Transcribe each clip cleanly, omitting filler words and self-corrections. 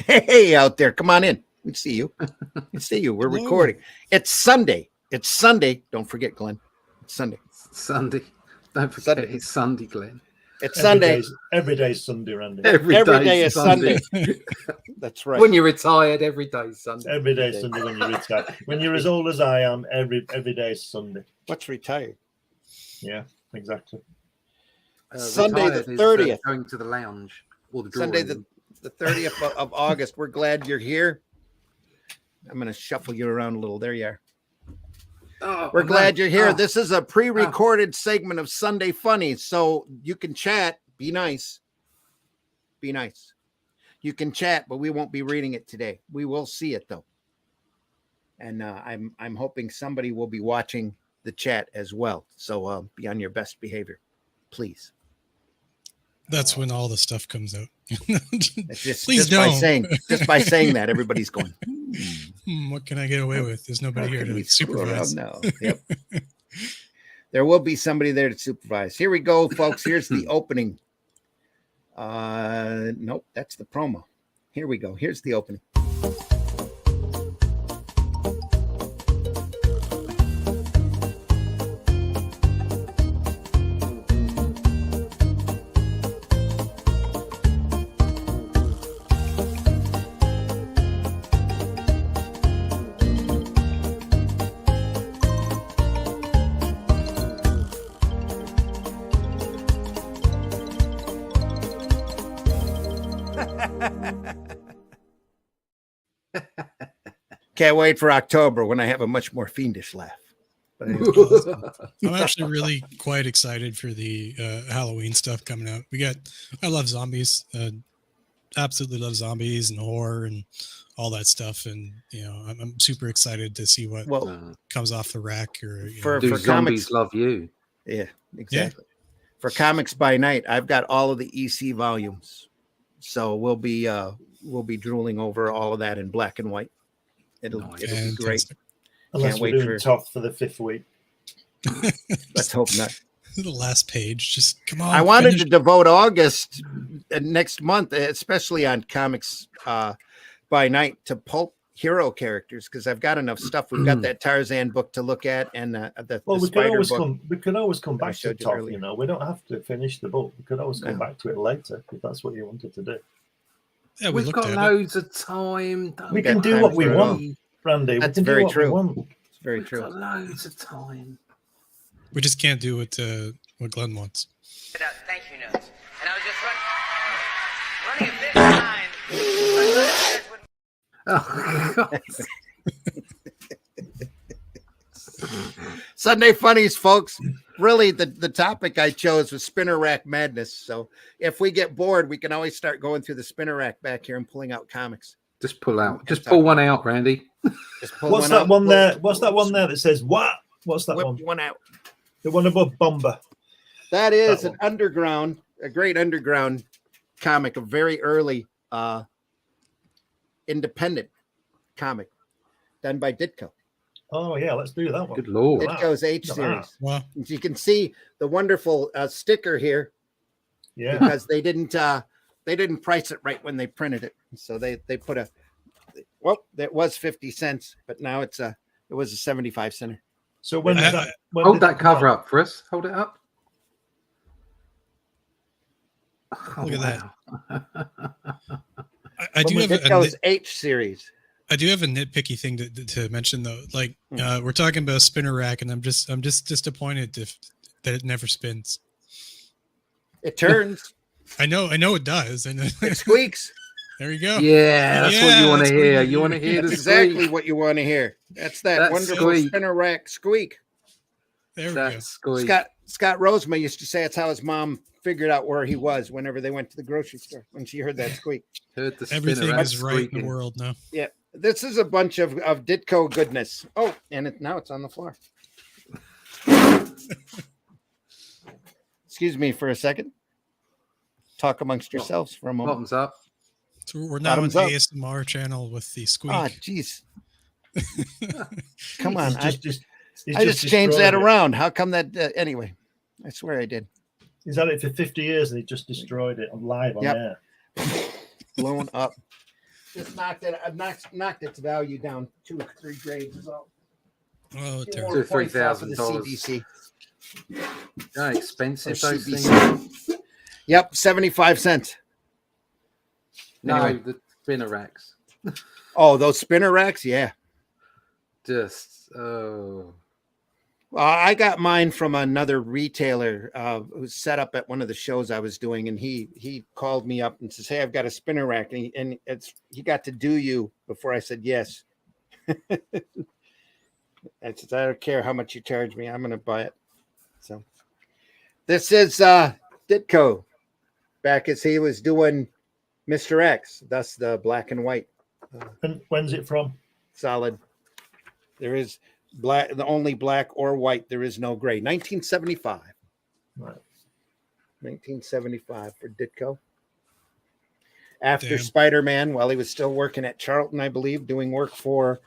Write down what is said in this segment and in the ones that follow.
Hey, out there. Come on in. We see you. We see you. We're recording. It's Sunday. It's Sunday. Don't forget, Glenn. It's Sunday. Sunday. Don't forget it's Sunday, Glenn. It's Sunday. Every day is Sunday, Randy. Every day is Sunday. That's right. When you're retired, every day is Sunday. Every day is Sunday when you're retired. When you're as old as I am, every day is Sunday. What's retired? Yeah, exactly. Sunday the 30th. Going to the lounge. Or the Sunday the 30th of August. We're glad you're here. I'm going to shuffle you around a little. There you are. We're glad you're here. This is a pre-recorded segment of Sunday Funnies, so you can chat. Be nice. Be nice. You can chat, but we won't be reading it today. We will see it though, and I'm hoping somebody will be watching the chat as well. So be on your best behavior, please. That's when all the stuff comes out. Please don't. Just by saying that, everybody's going. What can I get away with? There's nobody here to supervise. No. Yep. There will be somebody there to supervise. Here we go, folks. Here's the opening. Nope, that's the promo. Here we go. Here's the opening. Can't wait for October when I have a much more fiendish laugh. But I'm actually really quite excited for the Halloween stuff coming out. I love zombies. Absolutely love zombies and horror and all that stuff. And I'm super excited to see what comes off the rack. Or for zombies comics, love you? Yeah, exactly. Yeah. For Comics by Night, I've got all of the EC volumes, so we'll be drooling over all of that in black and white. It'll be great. Unless Can't we're wait doing tough for the 5th week. Let's hope not. The last page, just come on. I wanted to devote August next month, especially on Comics by Night, to pulp hero characters because I've got enough stuff. We've got that Tarzan book to look at, and the Spider book. We can always come back to tough. We don't have to finish the book. We could always come back to it later if that's what you wanted to do. Yeah, we've got loads of time. We can do what we want, Randy. That's very true. It's very true. We've got loads of time. We just can't do what Glenn wants. Thank you notes. And I was just running a bit behind. Oh, God. Sunday Funnies, folks. Really, the topic I chose was spinner rack madness. So if we get bored, we can always start going through the spinner rack back here and pulling out comics. Just pull one out, Randy. What's that one there? What's that one there that says what? What's that one? One out. The one above Bomber. That is a great underground comic, a very early independent comic done by Ditko. Oh yeah, let's do that one. Good Lord. Ditko's H series. Wow. You can see the wonderful sticker here. Yeah. Because they didn't price it right when they printed it. So they put that was 50 cents, but now it was a 75 center. So when hold that cover up for us. Hold it up. Look at that. I do have Ditko's H series. I do have a nitpicky thing to mention though. Like we're talking about a spinner rack, and I'm just disappointed that it never spins. It turns. I know it does. It squeaks. There you go. Yeah, that's what you want to hear. You want to hear that's the exactly squeak. what you want to hear. That's that wonderful spinner rack squeak. There we go. Squeak. Scott Rosema used to say that's how his mom figured out where he was whenever they went to the grocery store when she heard that squeak. Everything is right in the world now. Yeah, this is a bunch of Ditko goodness. Oh, and now it's on the floor. Excuse me for a second. Talk amongst yourselves for a moment. Bottoms up. So we're now on the ASMR channel with the squeak. Oh, jeez. Come on. I just changed that around. How come that? Anyway, I swear I did. He's had it for 50 years and he just destroyed it live on air. Blown up. Just knocked its value down 2 or 3 grades. Is all. Oh, Few terrible. more $2,000, points off of the $3,000. CBC. They're expensive, Or those things. CBC. Yep, 75 cents. No, Anyway. the spinner racks. Oh, those spinner racks? Yeah. Just, oh. Well, I got mine from another retailer who set up at one of the shows I was doing, and he called me up and says, "Hey, I've got a spinner rack," and he got to do you before I said yes. I said, "I don't care how much you charge me, I'm going to buy it." So this is Ditko back as he was doing Mr. X, thus the black and white. And when's it from? Solid. There is black, the only black or white. There is no gray. 1975. Right. 1975 for Ditko. After Damn. Spider-Man, while he was still working at Charlton, I believe, doing work for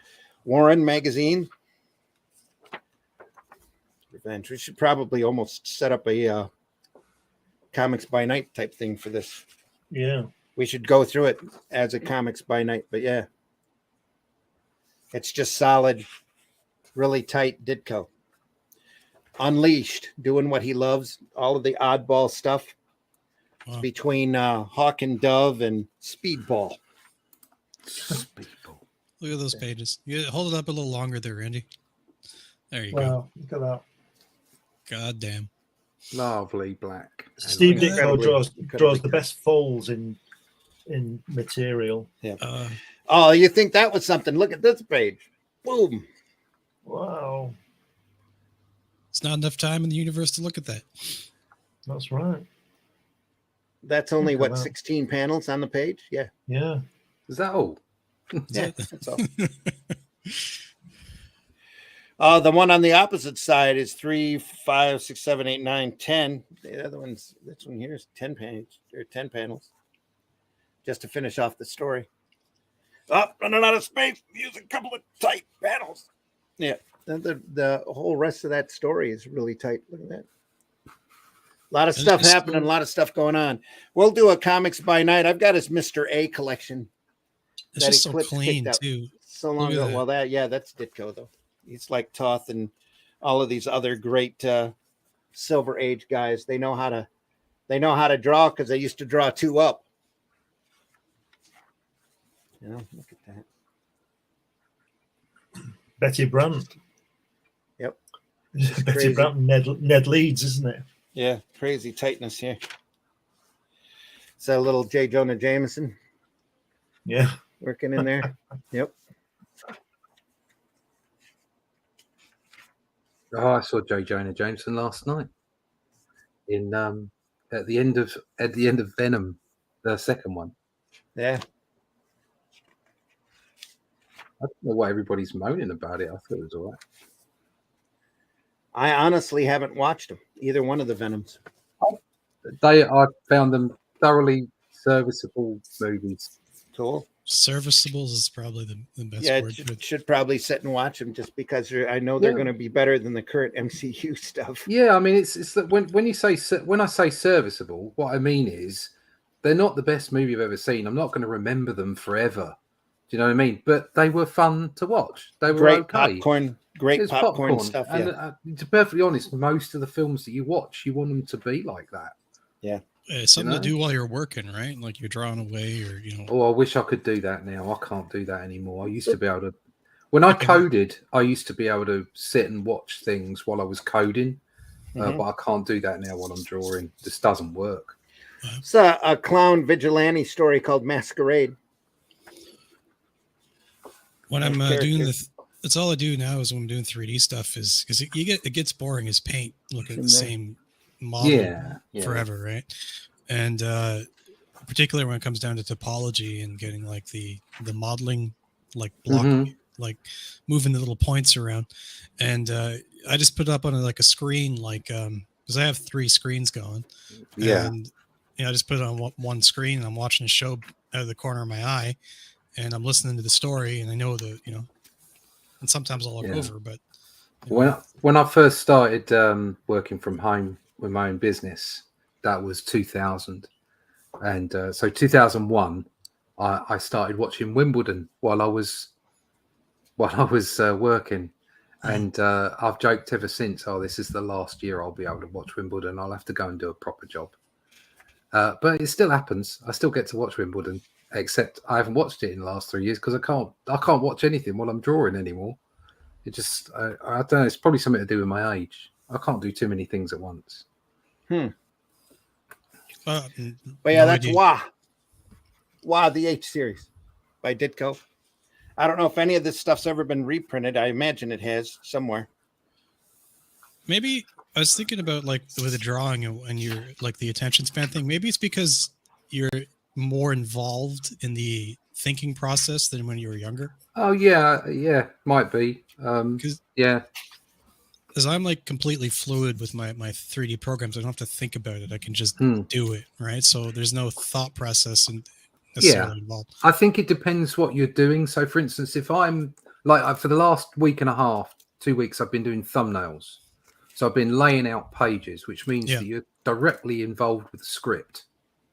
Warren magazine. Revenge. We should probably almost set up a comics by night type thing for this. Yeah. We should go through it as a comics by night, but yeah. It's just solid, really tight Ditko. Unleashed, doing what he loves, all of the oddball stuff. Wow. Between Hawk and Dove and Speedball. Speedball. Look at those pages. You hold it up a little longer there, Randy. There you go. Wow. Look at that. God damn. Lovely black. Steve Look at Ditko that. draws the best folds in material. Yeah. Uh, Oh, you think that was something? Look at this page. Boom. Wow. it's not enough time in the universe to look at that. That's right. That's only Look at what, that. 16 panels on the page? Yeah. Yeah. Is that all? Yeah, that's all. The one on the opposite side is 3, 5, 6, 7, 8, 9, 10. The other one's, this one here is 10 pages or 10 panels. Just to finish off the story. Oh, running out of space. Use a couple of tight panels. Yeah. The whole rest of that story is really tight. Look at that. A lot of And stuff it's happening, a still- lot of stuff going on. We'll do a comics by night. I've got his Mr. A collection. It's That just so Eclipse clean picked up. too. So long Look at ago. that. Well, that's Ditko though. He's like Toth and all of these other great Silver Age guys. They know how to draw because they used to draw 2 up. You know, look at that. Betty Brant. Yep. Betty crazy. Brant and Ned Leeds, isn't it? Yeah, crazy tightness here. It's a little J. Jonah Jameson Yeah. working in there. Yep. Oh, I saw J. Jonah Jameson last night. In at the end of Venom, the second one. Yeah. I don't know why everybody's moaning about it. I thought it was all right. I honestly haven't watched them, either one of the Venoms. I found them thoroughly serviceable movies. Cool. Serviceables is probably the best Yeah, word. for it. should probably sit and watch them just because I know they're Yeah. going to be better than the current MCU stuff. Yeah, I mean, it's that when I say serviceable, what I mean is they're not the best movie I've ever seen. I'm not going to remember them forever. Do you know what I mean? But they were fun to watch. They were Great okay. popcorn, great It's popcorn stuff. And Yeah. to be perfectly honest, most of the films that you watch, you want them to be like that. It's something know? to do while you're working, right? Like you're drawing away, or Oh, I wish I could do that now. I can't do that anymore. I used to be able to. When I coded, I used to be able to sit and watch things while I was coding, Mhm. but I can't do that now while I'm drawing. It just doesn't work. It's a clown vigilante story called Masquerade. when I'm Nice doing character. that's all I do now is when I'm doing 3D stuff is because it gets boring as paint looking at the Isn't it? same model Yeah. forever, right? And particularly when it comes down to topology and getting like the modeling, like block, Mhm. like moving the little points around. And I just put it up on like a screen, like because I have 3 screens going. Yeah. And I just put it on one screen and I'm watching a show out of the corner of my eye, and I'm listening to the story, and I know and sometimes I'll look Yeah. over, but When I first started working from home with my own business, that was 2000, and so 2001, I started watching Wimbledon while I was working, and I've joked ever since. Oh, this is the last year I'll be able to watch Wimbledon. I'll have to go and do a proper job. But it still happens. I still get to watch Wimbledon, except I haven't watched it in the last 3 years because I can't watch anything while I'm drawing anymore. It just I don't know. It's probably something to do with my age. I can't do too many things at once. But yeah, no that's idea. Wah, the H series by Ditko. I don't know if any of this stuff's ever been reprinted. I imagine it has somewhere. Maybe I was thinking about like with the drawing and your like the attention span thing. Maybe it's because you're more involved in the thinking process than when you were younger. Oh yeah, might be. Yeah. Because I'm like completely fluid with my 3D programs. I don't have to think about it. I can just do it, right? So there's no thought process and necessarily involved. I think it depends what you're doing. So, for instance, if I'm like for the last week and a half, 2 weeks, I've been doing thumbnails. So I've been laying out pages, which means that you're directly involved with the script.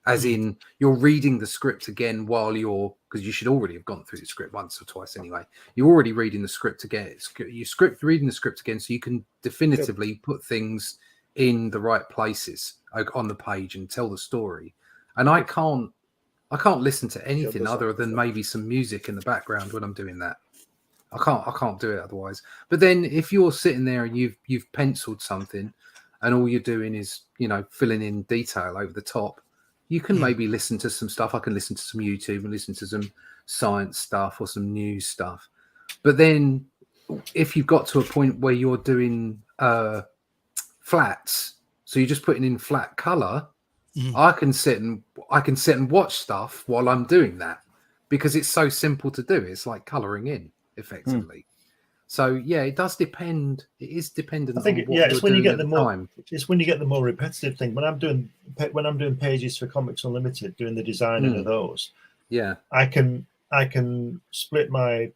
As in, you're reading the script again while you're, because you should already have gone through the script once or twice anyway. You're already reading the script again. You're reading the script again, so you can definitively put things in the right places on the page and tell the story. And I can't listen to anything other than maybe some music in the background when I'm doing that. I can't do it otherwise. But then if you're sitting there and you've penciled something, and all you're doing is filling in detail over the top. You can maybe listen to some stuff. I can listen to some YouTube and listen to some science stuff or some news stuff. But then if you've got to a point where you're doing flats, so you're just putting in flat color, I can sit and watch stuff while I'm doing that because it's so simple to do. It's like coloring in effectively. So yeah, it does depend. It is dependent. I think on it's when you get the more. It's when you get the more repetitive thing. When I'm doing pages for Comics Unlimited, doing the designing of those. Yeah, I can split my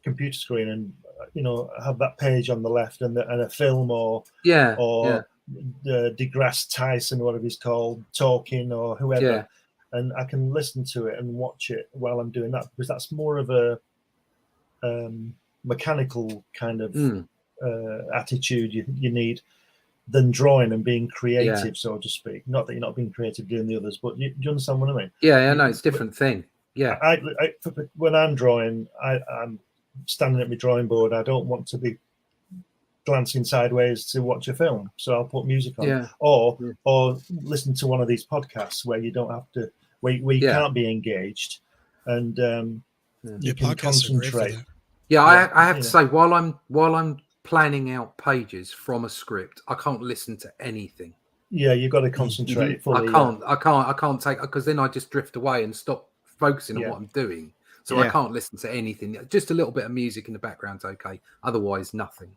computer screen and have that page on the left and a film or DeGrasse Tyson, whatever he's called, talking or whoever, and I can listen to it and watch it while I'm doing that because that's more of a mechanical kind of attitude you need than drawing and being creative, so to speak. Not that you're not being creative doing the others, but do you understand what I mean? Yeah, no, it's a different thing. Yeah, I when I'm drawing, I'm standing at my drawing board. I don't want to be glancing sideways to watch a film, so I'll put music on, or listen to one of these podcasts where you don't have to, where you can't be engaged, and you can concentrate. Yeah, I have to say, while I'm planning out pages from a script, I can't listen to anything. Yeah, you've got to concentrate fully. I can't take, because then I just drift away and stop focusing on what I'm doing. So I can't listen to anything. Just a little bit of music in the background's okay. Otherwise, nothing.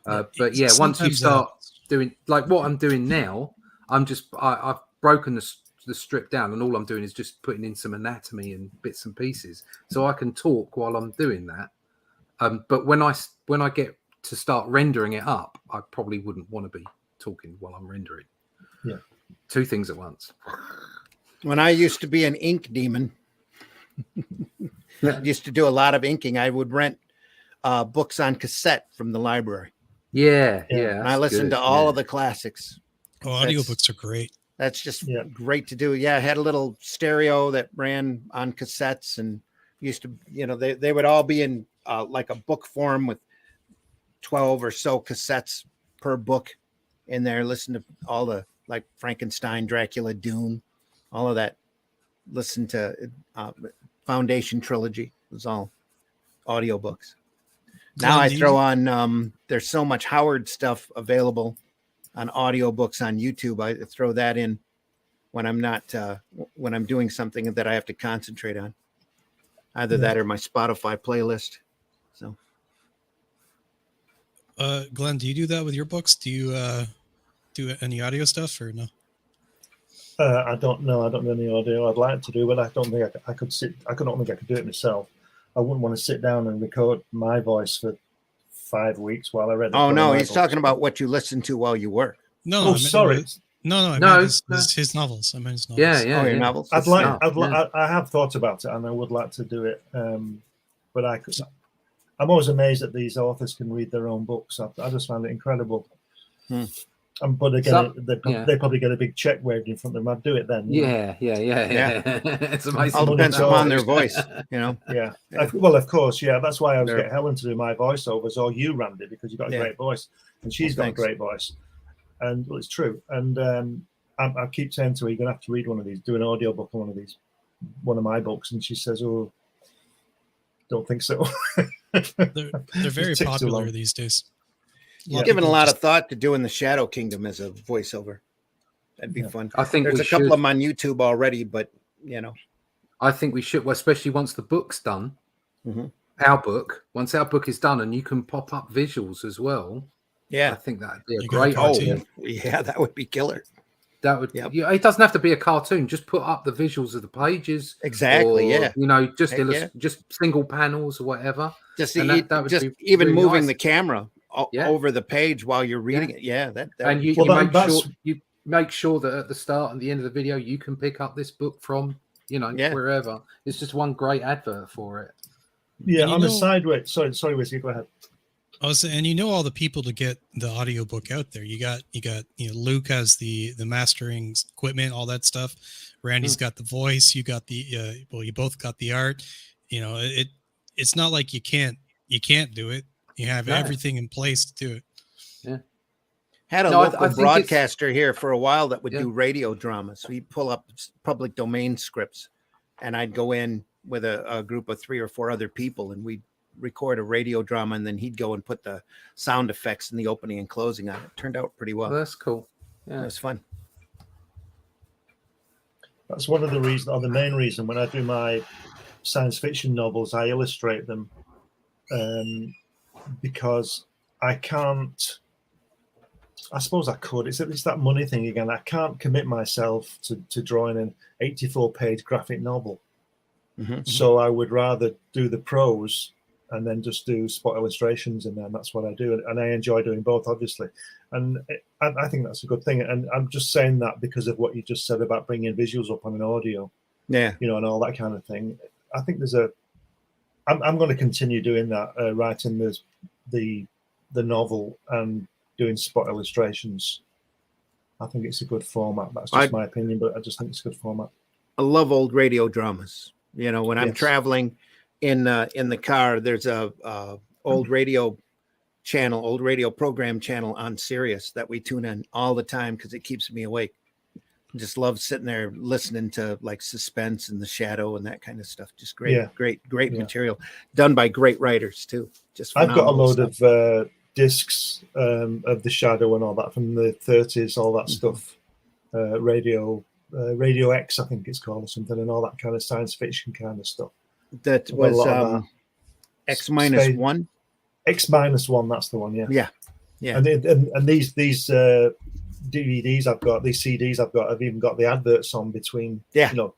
But yeah, once you start doing like what I'm doing now, I've broken the strip down, and all I'm doing is just putting in some anatomy and bits and pieces, so I can talk while I'm doing that. But when I get to start rendering it up, I probably wouldn't want to be talking while I'm rendering. Yeah, two things at once. When I used to be an ink demon, used to do a lot of inking. I would rent books on cassette from the library. Yeah. And I listened to all of the classics. Oh, audiobooks are great. That's just great to do. Yeah, I had a little stereo that ran on cassettes, and used to, they would all be in like a book form with 12 or so cassettes per book in there. Listen to all the like Frankenstein, Dracula, Dune, all of that. Listen to Foundation trilogy. It was all audiobooks. Now I throw on there's so much Howard stuff available on audiobooks on YouTube. I throw that in when I'm not when I'm doing something that I have to concentrate on. Either that or my Spotify playlist. So Glenn, do you do that with your books? Do you do any audio stuff or no? I don't know. I don't do any audio. I'd like to do, but I don't think I could sit. I don't think I could do it myself. I wouldn't want to sit down and record my voice for 5 weeks while I read. Oh no, he's talking about what you listen to while you work. No, sorry. No, I meant his novels. I meant his novels. Yeah. Your novels. I have thought about it, and I would like to do it. But I'm always amazed that these authors can read their own books. I just find it incredible. But again, they probably get a big check waved in front of them. I'd do it then. Yeah. It's amazing. All depends upon their voice, Yeah. Well, of course, yeah. That's why I was getting Helen to do my voiceovers, or you, Randy, because you've got a great voice, and she's got a great voice. And well, it's true. And I keep saying to her, "You're gonna have to read one of these, do an audio book on one of my books." And she says, "Oh, don't think so." They're very popular these days. Given a lot of thought to doing the Shadow Kingdom as a voiceover. That'd be fun. I think there's a couple of them on YouTube already, but I think we should, especially once the book's done. Once our book is done, and you can pop up visuals as well. Yeah, I think that'd be a great idea. That would be killer. That would. Yeah, it doesn't have to be a cartoon. Just put up the visuals of the pages. Exactly. Or, just single panels or whatever. Just even really moving the camera over the page while you're reading it. Yeah, you make sure that at the start and the end of the video you can pick up this book from wherever. It's just one great advert for it. Yeah, on the side way. Sorry, Whiskey, go ahead. And all the people to get the audiobook out there. You got Luke has the mastering equipment, all that stuff. Randy's got the voice. You got the you both got the art. It's not like you can't do it. You have everything in place to do it. Yeah. Had a local broadcaster here for a while that would do radio dramas. We'd pull up public domain scripts, and I'd go in with a group of 3 or 4 other people, and we'd record a radio drama, and then he'd go and put the sound effects in the opening and closing on it. Turned out pretty well. That's cool. Yeah, it was fun. That's one of the reasons, or the main reason, when I do my science fiction novels, I illustrate them because I can't. I suppose I could. It's that money thing again. I can't commit myself to drawing an 84-page graphic novel. So I would rather do the prose and then just do spot illustrations, and then that's what I do. And I enjoy doing both, obviously. And I think that's a good thing. And I'm just saying that because of what you just said about bringing visuals up on an audio, and all that kind of thing. I think I'm going to continue doing that, writing the novel and doing spot illustrations. I think it's a good format. That's just my opinion, but I just think it's a good format. I love old radio dramas. When I'm traveling in the car, there's a old radio program channel on Sirius that we tune in all the time because it keeps me awake. I just love sitting there listening to like suspense and The Shadow and that kind of stuff. Just great material done by great writers too. I've got a load of discs of The Shadow and all that from the 30s, all that stuff. Radio X, I think it's called, or something, and all that kind of science fiction kind of stuff. That was X-1. X-1, that's the one. Yeah. And these DVDs I've got, these CDs I've got, I've even got the adverts on between. Now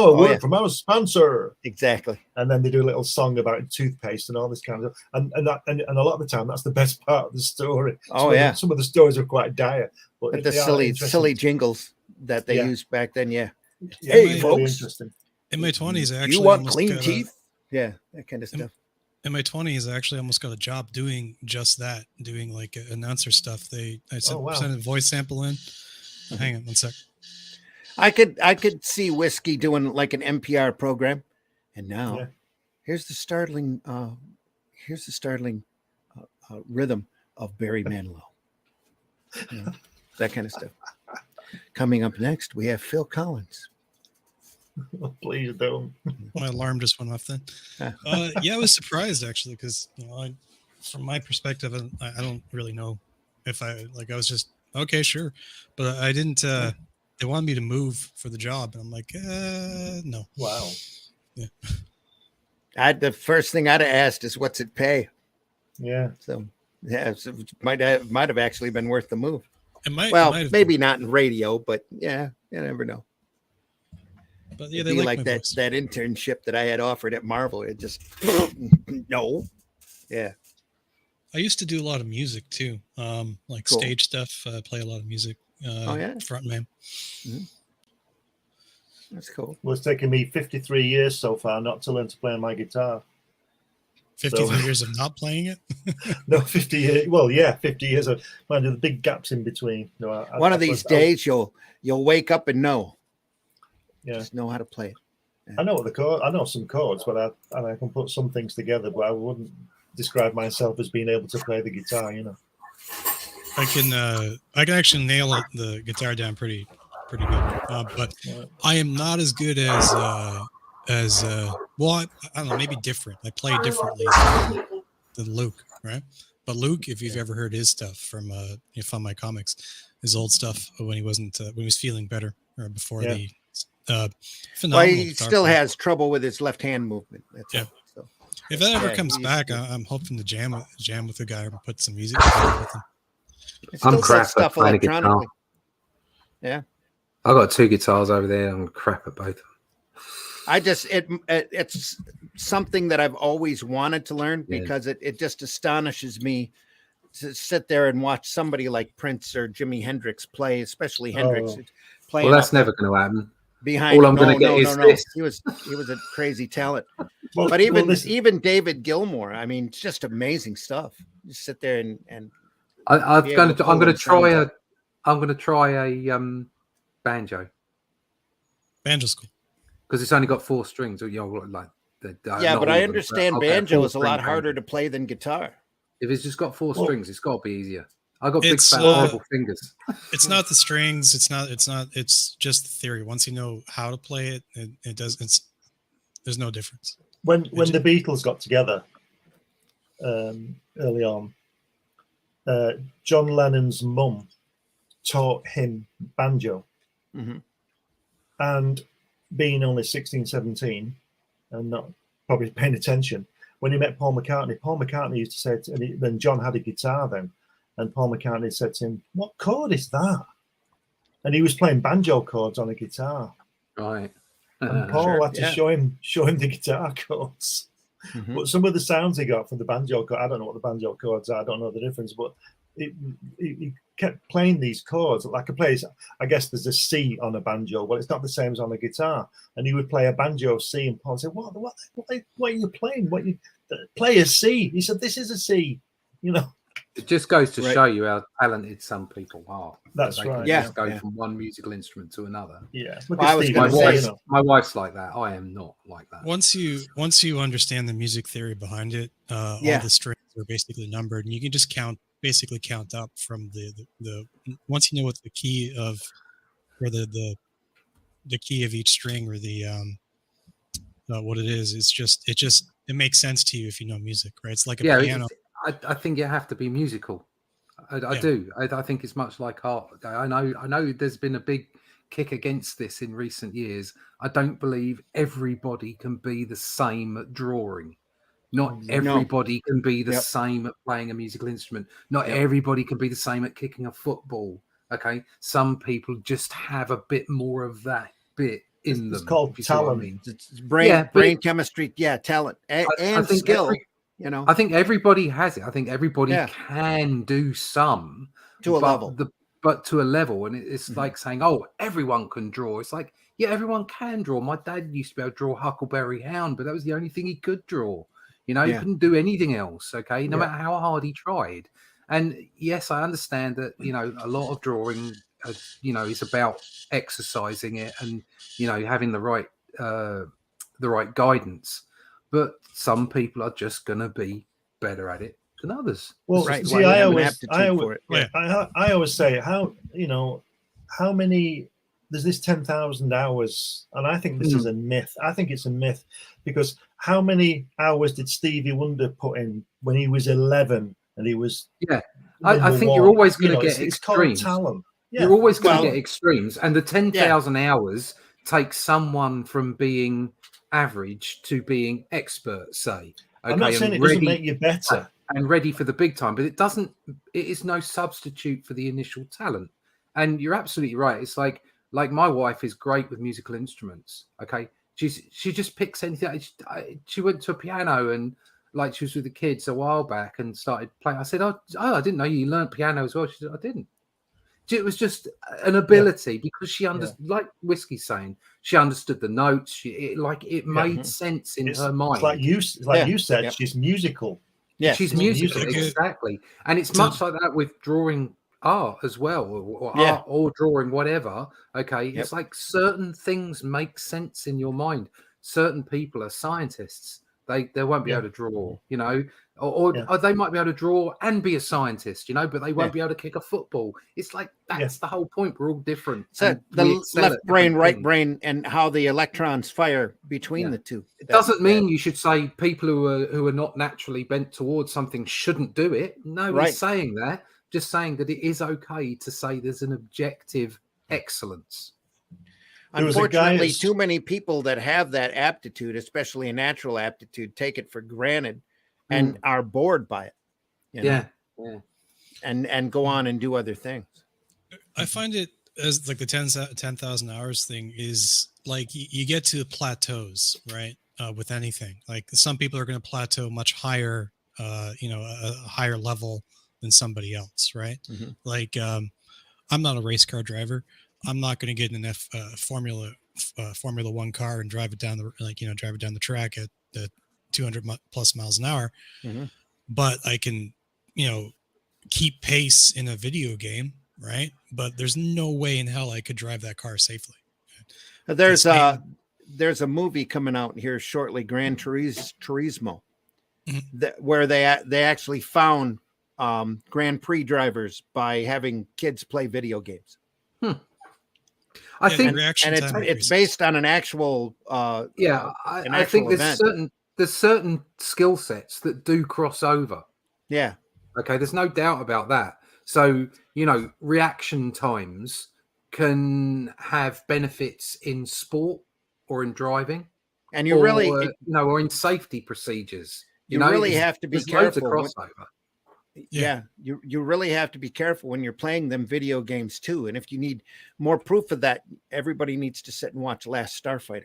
a word from our sponsor. Exactly. And then they do a little song about toothpaste and all this kind of stuff. And a lot of the time that's the best part of the story. Some of the stories are quite dire, but the silly jingles that they used back then. Hey folks, interesting. In my 20s, actually, you want clean teeth? That kind of stuff. In my 20s, I actually almost got a job doing just that, doing like announcer stuff. I sent a voice sample in. Hang on one sec. I could see Whiskey doing like an NPR program, and now here's the startling rhythm of Barry Manilow. That kind of stuff. Coming up next, we have Phil Collins. Please don't. My alarm just went off then. I was surprised actually because from my perspective, I don't really know if I was just okay, sure, but I didn't. They wanted me to move for the job, and I'm like, no. Wow. Yeah. The first thing I'd have asked is, what's it pay? Yeah. So it might have actually been worth the move. Maybe not in radio, but you never know. But they like that internship that I had offered at Marvel. It just no. Yeah. I used to do a lot of music too, like cool. Stage stuff. Play a lot of music. frontman. Mm-hmm. That's cool. Well, it's taken me 53 years so far not to learn to play on my guitar. 53 years of not playing it? No, 50 years. Well, yeah, 50 years of mind the big gaps in between. One of these days you'll wake up and know. Yeah. Just know how to play it. I know what the chord. I know some chords, but I can put some things together. But I wouldn't describe myself as being able to play the guitar. I can actually nail the guitar down pretty good. But I am not as good as well. I don't know, maybe different. I play differently than Luke, right? But Luke, if you've ever heard his stuff from Fun My Comics, his old stuff when he wasn't when he was feeling better or before the phenomenal. Well, he still has trouble with his left hand movement. That's all, so. If that ever comes back, I'm hoping to jam with the guy and put some music together with him. I'm crap at playing a guitar. Yeah, I got 2 guitars over there. I'm crap at both of them. I just it's something that I've always wanted to learn because it just astonishes me to sit there and watch somebody like Prince or Jimi Hendrix play, especially Hendrix playing. Well, that's never going to happen. Behind all I'm going to get is this. He was a crazy talent. But even David Gilmour, I mean, it's just amazing stuff. You sit there and I'm going to try a banjo. Banjo's cool. Because it's only got 4 strings. But I understand banjo is a lot harder to play than guitar. If it's just got 4 strings, it's got to be easiher. I got big fat horrible fingers. It's not the strings. It's just the theory. Once you know how to play it, it does. There's no difference. When the Beatles got together early on, John Lennon's mum taught him banjo, and being only 16, 17 and not probably paying attention, when he met Paul McCartney used to say then John had a guitar then, and Paul McCartney said to him, "What chord is that?" And he was playing banjo chords on a guitar. Right. And Paul had to show him the guitar chords. But some of the sounds he got from the banjo chord, I don't know what the banjo chords are, I don't know the difference, but he kept playing these chords. Like I guess there's a C on a banjo. Well, it's not the same as on a guitar. And he would play a banjo C, and Paul said, What are you playing? Play a C. He said, "This is a C." It just goes to show you how talented some people are. That's right. Just go from one musical instrument to another. Yeah. My wife's like that. I am not like that. Once you understand the music theory behind it, all the strings are basically numbered, and you can just count up from the once you know what the key of, or the key of each string, or the what it is. It makes sense to you if you know music, right? It's like a piano. I think you have to be musical. I do. I think it's much like art. I know there's been a big kick against this in recent years. I don't believe everybody can be the same at drawing. Not everybody can be the same at playing a musical instrument. Not everybody can be the same at kicking a football. Okay. Some people just have a bit more of that bit in them. It's called talent. It's brain chemistry. Yeah, talent and skill. I think everybody has it. I think everybody can do some to a level, but to a level. And it's like saying, "Oh, everyone can draw." It's like, yeah, everyone can draw. My dad used to be able to draw Huckleberry Hound, but that was the only thing he could draw. He couldn't do anything else. Okay, no matter how hard he tried. And yes, I understand that. A lot of drawing, is about exercising it and having the right guidance. But some people are just going to be better at it than others. Well, right. See, I always say how many. There's this 10,000 hours, and I think this is a myth. I think it's a myth because how many hours did Stevie Wonder put in when he was 11 and he was? Yeah, I think you're always going to get extremes. It's called talent. Yeah. You're always going to get extremes, and the 10,000 hours takes someone from being average to being expert, say. Okay, I'm not saying it doesn't make you better and ready for the big time, but it is no substitute for the initial talent. And you're absolutely right. It's like my wife is great with musical instruments. Okay, she just picks anything. She went to a piano and she was with the kids a while back and started playing. I said, "Oh, I didn't know you learned piano as well." She said, "I didn't." It was just an ability because she understood, like Whiskey's saying, she understood the notes. It made sense in her mind. It's like you said, she's musical. Yeah, she's musical, exactly. And it's much like that with drawing art as well, or art or drawing, whatever. Okay, it's like certain things make sense in your mind. Certain people are scientists. They won't be able to draw, you know, or they might be able to draw and be a scientist, you know, but they won't be able to kick a football. It's like that's the whole point. We're all different. So the left brain, right brain, and how the electrons fire between the two. It doesn't mean you should say people who are not naturally bent towards something shouldn't do it. Nobody's saying that. Just saying that it is okay to say there's an objective excellence. Unfortunately, too many people that have that aptitude, especially a natural aptitude, take it for granted and are bored by it. You know? And go on and do other things. I find it as like the 10,000 hours thing is like you get to plateaus, right? With anything, like some people are going to plateau much higher, you know, a higher level than somebody else, right? Mm-hmm. Like I'm not a race car driver. I'm not going to get in an Formula 1 car and drive it down the track at 200 plus miles an hour. Mm-hmm. But I can, you know, keep pace in a video game, right? But there's no way in hell I could drive that car safely. There's a movie coming out here shortly, Gran Turismo, where they actually found Grand Prix drivers by having kids play video games. I think, and it's based on an actual. I think there's certain skill sets that do cross over. Yeah. Okay. There's no doubt about that. So, you know, reaction times can have benefits in sport or in driving, and you really, or in safety procedures. You really have to be careful. Crossover. You really have to be careful when you're playing them video games too. And if you need more proof of that, everybody needs to sit and watch Last Starfighter.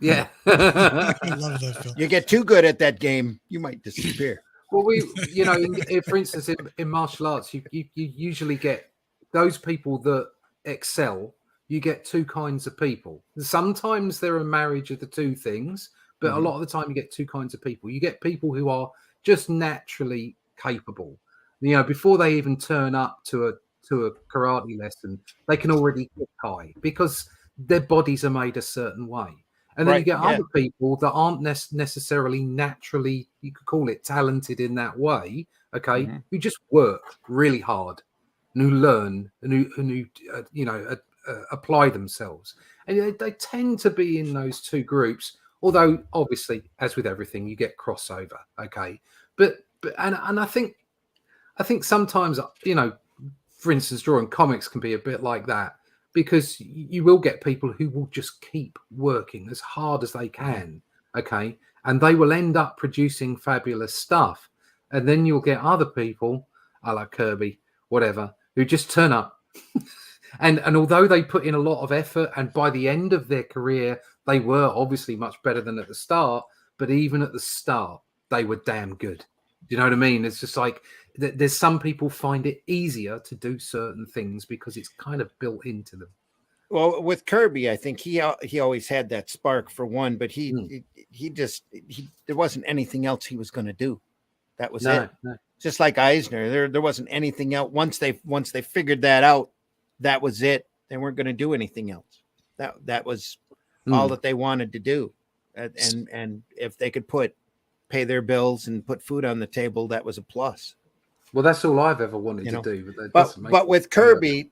Yeah. I love that film. You get too good at that game, you might disappear. Well, for instance, in martial arts, you usually get those people that excel. You get two kinds of people. Sometimes they're a marriage of the two things, but a lot of the time you get two kinds of people. You get people who are just naturally capable, you know, before they even turn up to a karate lesson, they can already kick high because their bodies are made a certain way. And then you get other people that aren't necessarily naturally, you could call it talented in that way, okay, who just work really hard and who learn and who apply themselves. And they tend to be in those two groups, although obviously, as with everything, you get crossover, okay. But I think sometimes, you know, for instance, drawing comics can be a bit like that because you will get people who will just keep working as hard as they can, okay, and they will end up producing fabulous stuff. And then you'll get other people, a la Kirby, whatever, who just turn up. and although they put in a lot of effort, and by the end of their career, they were obviously much better than at the start, but even at the start, they were damn good. Do you know what I mean? It's just like there's some people find it easier to do certain things because it's kind of built into them. Well, with Kirby, I think he always had that spark for one, but he there wasn't anything else he was going to do. That was it. No. Just like Eisner, there wasn't anything else. Once they figured that out, that was it. They weren't going to do anything else. That was all that they wanted to do, and if they could pay their bills and put food on the table, that was a plus. Well, that's all I've ever wanted to do. But with Kirby,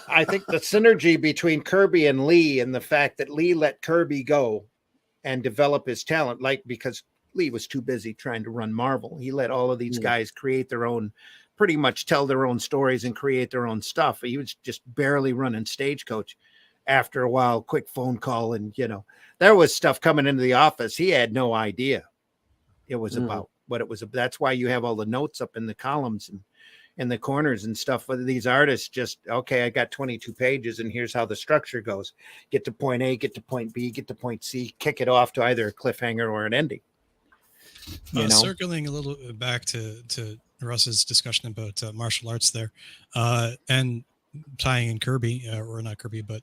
I think the synergy between Kirby and Lee, and the fact that Lee let Kirby go and develop his talent, because Lee was too busy trying to run Marvel. He let all of these guys create their own, pretty much tell their own stories and create their own stuff. He was just barely running Stagecoach. After a while, quick phone call, and there was stuff coming into the office. He had no idea it was about what it was. That's why you have all the notes up in the columns and in the corners and stuff. Whether these artists just, okay, I got 22 pages and here's how the structure goes. Get to point A, get to point B, get to point C, kick it off to either a cliffhanger or an ending. Circling a little back to Russ's discussion about martial arts there. And tying in Kirby, or not Kirby, but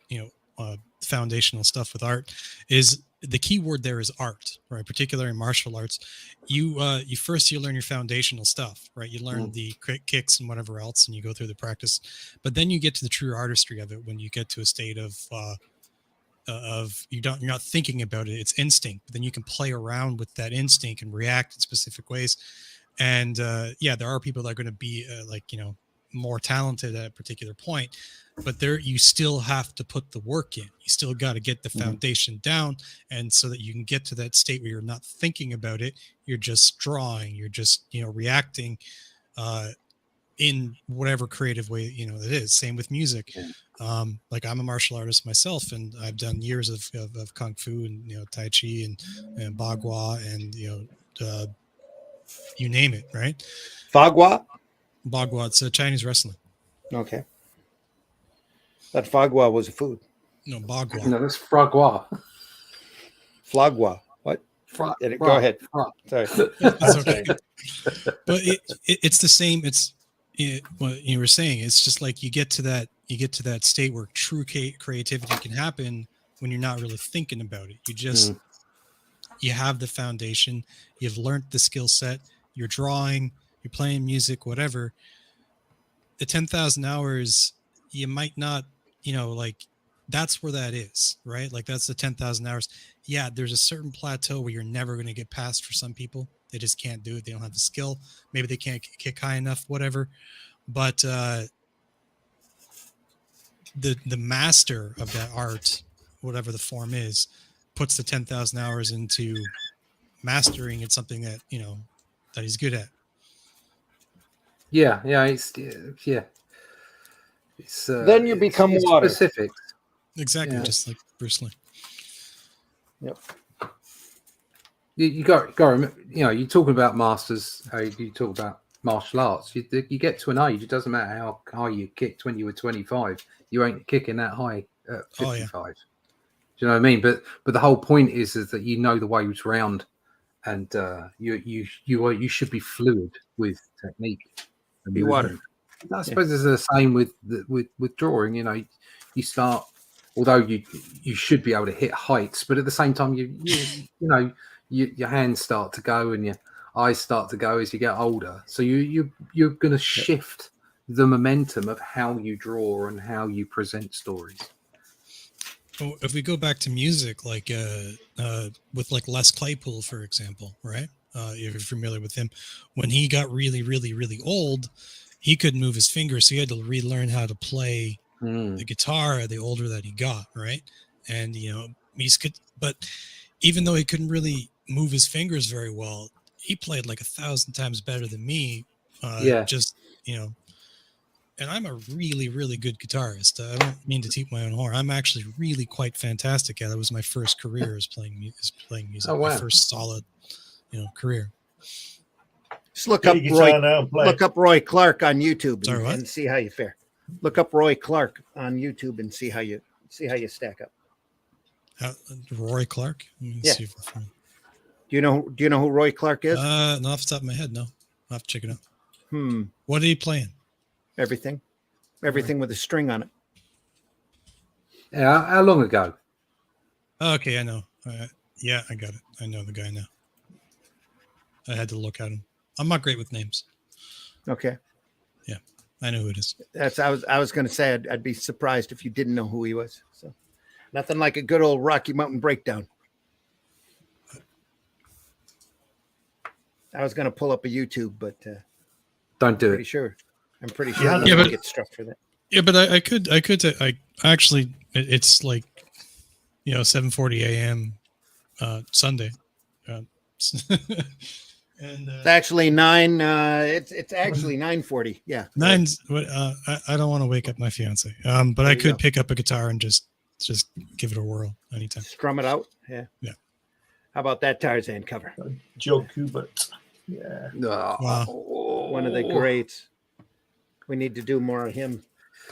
foundational stuff with art, is the key word there is art, right? Particularly in martial arts, you first you learn your foundational stuff, right? You learn the kicks and whatever else, and you go through the practice, but then you get to the true artistry of it when you get to a state of you're not thinking about it, it's instinct. But then you can play around with that instinct and react in specific ways. And there are people that are going to be more talented at a particular point, but there you still have to put the work in. You still got to get the foundation down, and so that you can get to that state where you're not thinking about it, you're just drawing, you're just reacting in whatever creative way it is. Same with music. Like I'm a martial artist myself, and I've done years of kung fu and tai chi and bagua and you name it, right? Bagua? Bagua, it's Chinese wrestling. Okay. That Fagua was a food. No, Bagua. No, that's fragua. Flagua. What? Go ahead. Sorry. It's okay. But it's the same. It's what you were saying. It's just like you get to that state where true creativity can happen when you're not really thinking about it. You just you have the foundation. You've learned the skill set. You're drawing. You're playing music, whatever. The 10,000 hours, you might not, that's where that is, right? Like that's the 10,000 hours. Yeah, there's a certain plateau where you're never going to get past for some people. They just can't do it. They don't have the skill. Maybe they can't kick high enough, whatever. But the master of that art, whatever the form is, puts the 10,000 hours into mastering it, something that, that he's good at. It's then you become water. Specific. Exactly, just like Bruce Lee. Yep. You got to remember, you're talking about masters. You talk about martial arts. You get to an age. It doesn't matter how high you kicked when you were 25. You ain't kicking that high at 55. Do you know what I mean? But the whole point is that the ways round, and you should be fluid with technique. Be water. I suppose it's the same with drawing. You start, although you should be able to hit heights, but at the same time, your hands start to go and your eyes start to go as you get older. So you're going to shift the momentum of how you draw and how you present stories. Well, if we go back to music, like with like Les Claypool, for example, right? If you're familiar with him, when he got really, really, really old, he couldn't move his fingers, so he had to relearn how to play the guitar the older that he got, right? And but even though he couldn't really move his fingers very well, he played like 1,000 times better than me. And I'm a really, really good guitarist. I don't mean to toot my own horn. I'm actually really quite fantastic at it. It was my first career as playing music. Oh, wow. My first solid, career. Just look up Roy Clark on YouTube and see how you fare. Look up Roy Clark on YouTube and see how you stack up. Roy Clark? Yeah. Do you know who Roy Clark is? Not off the top of my head, no. I'll have to check it out. What are you playing? Everything with a string on it. Yeah, how long ago? Okay, I know. Yeah, I got it. I know the guy now. I had to look at him. I'm not great with names. Okay. Yeah, I know who it is. I was going to say I'd be surprised if you didn't know who he was. So, nothing like a good old Rocky Mountain breakdown. I was going to pull up a YouTube, but don't do it. I'm pretty sure I get struck for that. Yeah, but I could. I actually, it's like, 7:40 a.m. Sunday. And it's actually 9. It's actually 9:40. Yeah, 9's. I don't want to wake up my fiance. But I could pick up a guitar and just give it a whirl anytime. Strum it out. Yeah. Yeah. How about that Tarzan cover? Joe Kubert. Yeah. Wow. One of the greats. We need to do more of him.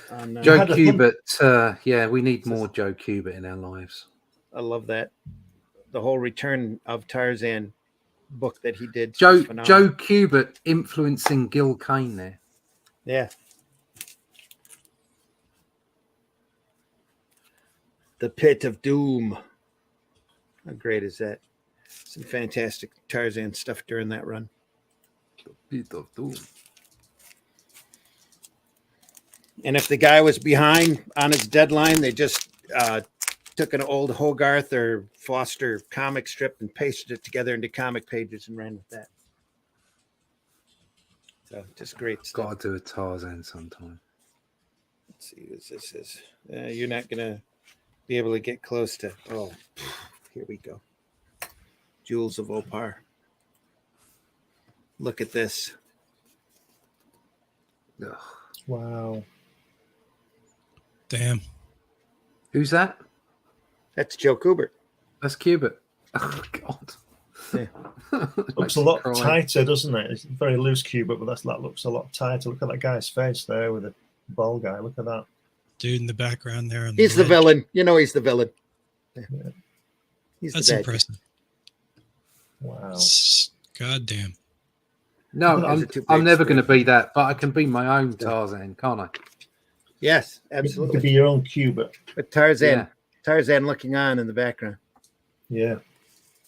Joe Kubert. We need more Joe Kubert in our lives. I love that. The whole Return of Tarzan book that he did. Joe Kubert influencing Gil Kane there. Yeah. The Pit of Doom. How great is that? Some fantastic Tarzan stuff during that run. The Pit of Doom. And if the guy was behind on his deadline, they just took an old Hogarth or Foster comic strip and pasted it together into comic pages and ran with that. So just great stuff. Got to do a Tarzan sometime. Let's see who this is. You're not going to be able to get close to. Oh, here we go. Jewels of Opar. Look at this. Ugh. Wow. Damn. Who's that? That's Joe Kubert. That's Kubert. Oh, God. Yeah. Looks a lot tighter, doesn't it? It's very loose Kubert, but that looks a lot tighter. Look at that guy's face there with the ball guy. Look at that. Dude in the background there. He's the villain. You know he's the villain. Yeah. He's That's impressive. Wow. God damn. No, I'm never going to be that, but I can be my own Tarzan, can't I? Yes, You absolutely. could be your own Kubert. But Tarzan looking on in the background. Yeah.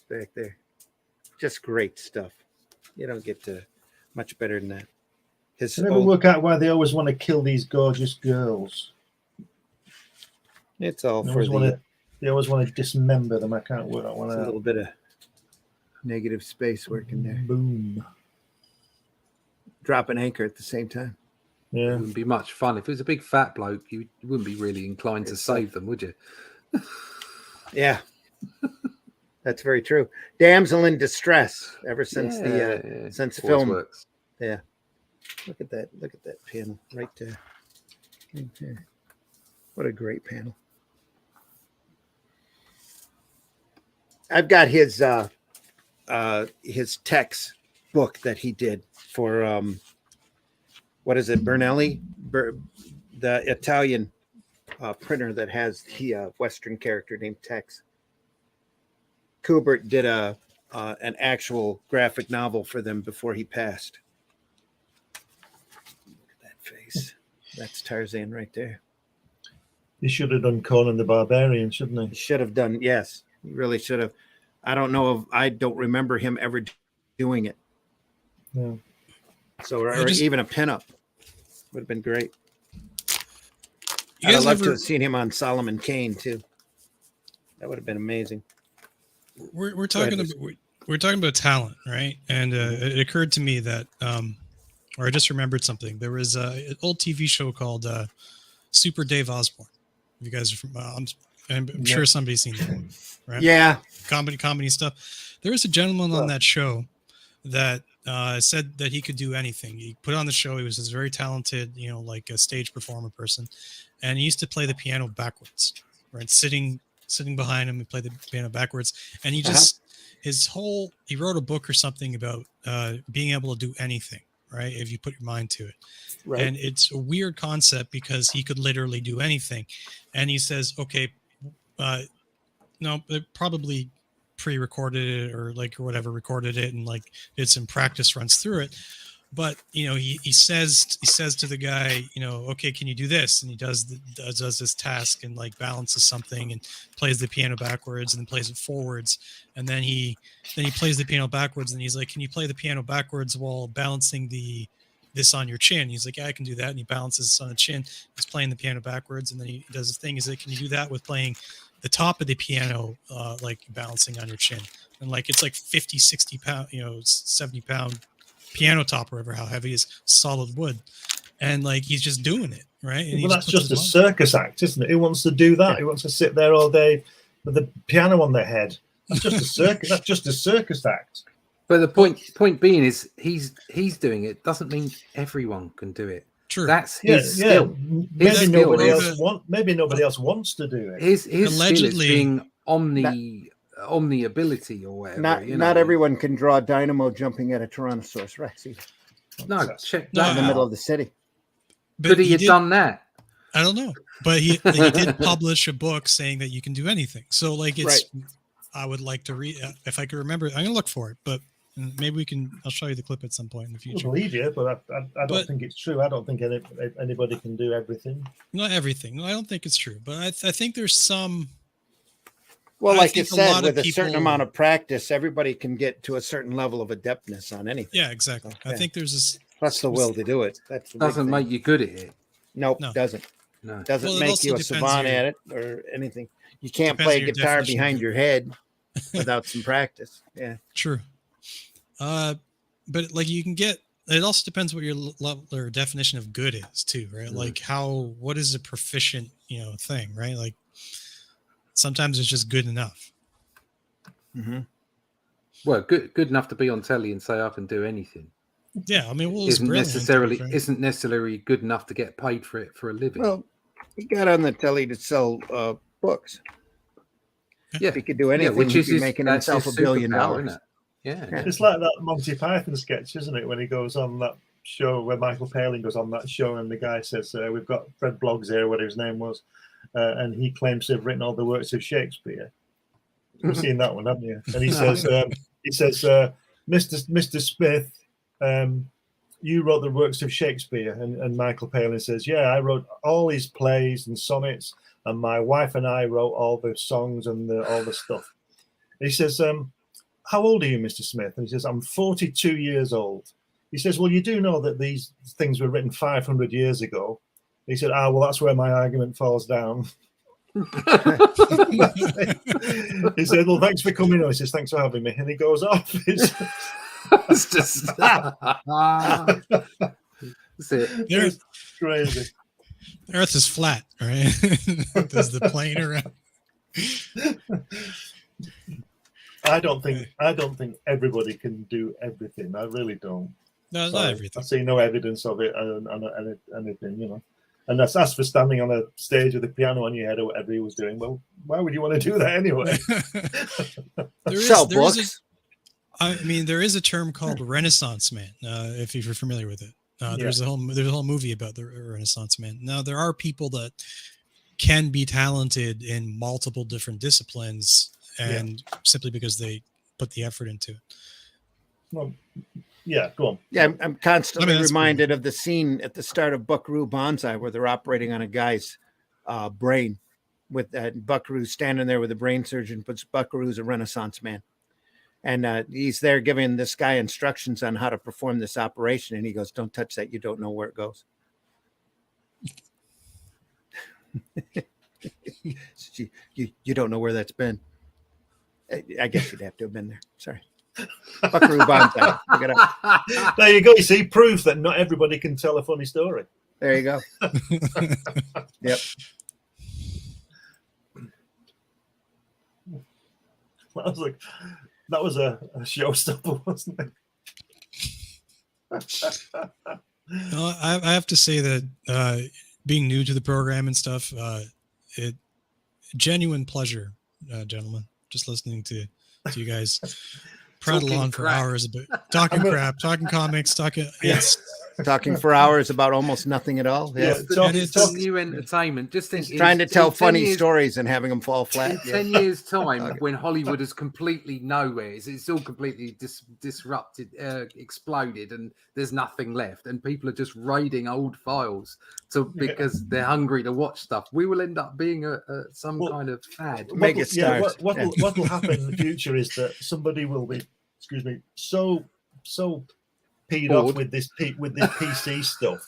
Back there. Just great stuff. You don't get to much better than that. I never work out why they always want to kill these gorgeous girls. It's all They for they always want to dismember them. I can't work that one a out. little bit of negative space working there. Boom. Drop an anchor at the same time. Yeah. It wouldn't be much fun. If it was a big fat bloke, you wouldn't be really inclined to save them, would you? Yeah. That's very true. Damsel in distress ever since since Always film. works. Yeah. Look at that. Look at that panel right there. Right there. What a great panel. I've got his text book that he did for what is it, Bernelli? The Italian printer that has the Western character named Tex. Kubert did an actual graphic novel for them before he passed. Look at that face. That's Tarzan right there. He should have done Conan the Barbarian, shouldn't he? He should have done, yes. He really should have. I don't remember him ever doing it. Yeah. So, or even a pinup would have been great. You I'd guys love to have seen him on Solomon Kane too. That would have been amazing. We're talking about talent, right? And it occurred to me that, or I just remembered something. There was an old TV show called Super Dave Osborne. You guys are from. I'm sure somebody's seen that one, right? Yeah, comedy stuff. There was a gentleman on that show that said that he could do anything. He put on the show. He was this very talented, like a stage performer person, and he used to play the piano backwards, right? Sitting behind him and play the piano backwards. And he just he wrote a book or something about being able to do anything, right? If you put your mind to it. Right. And it's a weird concept because he could literally do anything. And he says, okay, no, they probably pre-recorded it or recorded it and did some practice runs through it. But he says to the guy, okay, can you do this? And he does this task and balances something and plays the piano backwards and then plays it forwards. And then he plays the piano backwards and he's like, can you play the piano backwards while balancing this on your chin? He's like, yeah, I can do that. And he balances this on the chin. He's playing the piano backwards. And then he does his thing. He's like, can you do that with playing the top of the piano, balancing on your chin? And it's 50, 60 pound, 70 pound piano top, or how heavy is solid wood. And he's just doing it, right? And that's just a circus act, isn't it? Who wants to do that? Who wants to sit there all day with the piano on their head? That's just a circus. That's just a circus act. But the point being is he's doing it doesn't mean everyone can do it. True. That's his skill. Maybe nobody else wants to do it. His skill is being omni ability or whatever. Not everyone can draw Dynamo jumping at a Tyrannosaurus Rex either. No, not in the middle of the city. Could he have done that? I don't know, but he did publish a book saying that you can do anything. So it's. Right. I would like to read if I could remember. I'm gonna look for it, but maybe I'll show you the clip at some point in the future. I believe you, but I don't think it's true. I don't think anybody can do everything. Not everything. No, I don't think it's true, but I think there's some Well, I like you think a said, lot with of a certain people- amount of practice, everybody can get to a certain level of adeptness on anything. Yeah, exactly. So, I think there's this. Plus the will to do it. That's the big Doesn't thing. make you good at it. Nope, No. doesn't. No. Doesn't Well, it make also you a depends savant your- at it or anything. You can't depends play on your guitar definition of behind good. your head without some practice. Yeah. True. But like you can get. It also depends what your level or definition of good is too, right? Like what is a proficient, thing, right? Like sometimes it's just good enough. Mm-hmm. Well, good enough to be on telly and say I can do anything. Yeah, I mean, well, Isn't necessarily good enough to get paid for it for a living. Well, he got on the telly to sell books. Yeah, If he could do anything, which he'd is be making that's himself his $1 billion. superpower, isn't it? Yeah. It's like that Monty Python sketch, isn't it? When he goes on that show where Michael Palin goes on that show and the guy says, we've got Fred Bloggs here, whatever his name was, and he claims to have written all the works of Shakespeare. You've seen that one, haven't you? And he says, Mr. Smith, you wrote the works of Shakespeare. And Michael Palin says, yeah, I wrote all his plays and sonnets, and my wife and I wrote all the songs and all the stuff. And he says, how old are you, Mr. Smith? And he says, I'm 42 years old. He says, well, you do know that these things were written 500 years ago. He said, well, that's where my argument falls down. He said, well, thanks for coming on. He says, thanks for having me. And he goes off. It's just it's crazy. The Earth is flat, right? Does the plane around? I don't think everybody can do everything. I really don't. No, not everything. I see no evidence of it and anything, And that's for standing on a stage with a piano on your head or whatever he was doing. Well, why would you want to do that anyway? Sell books. There is a term called Renaissance man, if you're familiar with it. There's a whole movie about the Renaissance man. Now, there are people that can be talented in multiple different disciplines, and simply because they put the effort into it. Well, yeah, go on. Yeah, I'm constantly reminded of the scene at the start of Buckaroo Banzai where they're operating on a guy's brain with Buckaroo standing there with a brain surgeon, but Buckaroo's a Renaissance man. And he's there giving this guy instructions on how to perform this operation. And he goes, don't touch that. You don't know where it goes. you don't know where that's been. I guess you'd have to have been there. Sorry. Buckaroo Banzai. Look it up. There you go. You see proof that not everybody can tell a funny story. There you go. Yep. That was a showstopper, wasn't it? No, I have to say that being new to the program and stuff, genuine pleasure, gentlemen. Just listening to you guys prattle on for hours about talking crap, talking comics, talking talking for hours about almost nothing at all. Yeah, it's new entertainment. Just think, trying to tell funny stories and having them fall flat. In 10 years' time, when Hollywood is completely nowhere, it's all completely disrupted, exploded, and there's nothing left, and people are just raiding old files because they're hungry to watch stuff. We will end up being some kind of fad. What will happen in the future is that somebody will be, so peed off with this PC stuff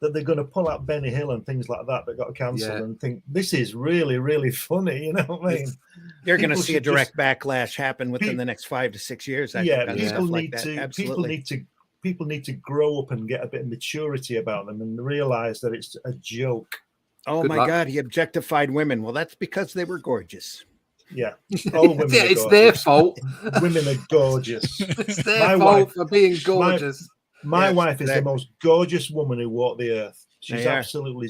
that they're going to pull out Benny Hill and things like that got cancelled and think this is really, really funny. You know what I mean? You're going to see a direct backlash happen within the next 5 to 6 years. People need to grow up and get a bit of maturity about them and realize that it's a joke. Oh my God, he objectified women. Well, that's because they were gorgeous. Yeah, all women it's their fault. Women are gorgeous. It's their fault for being gorgeous. My wife is the most gorgeous woman who walked the earth. She's absolutely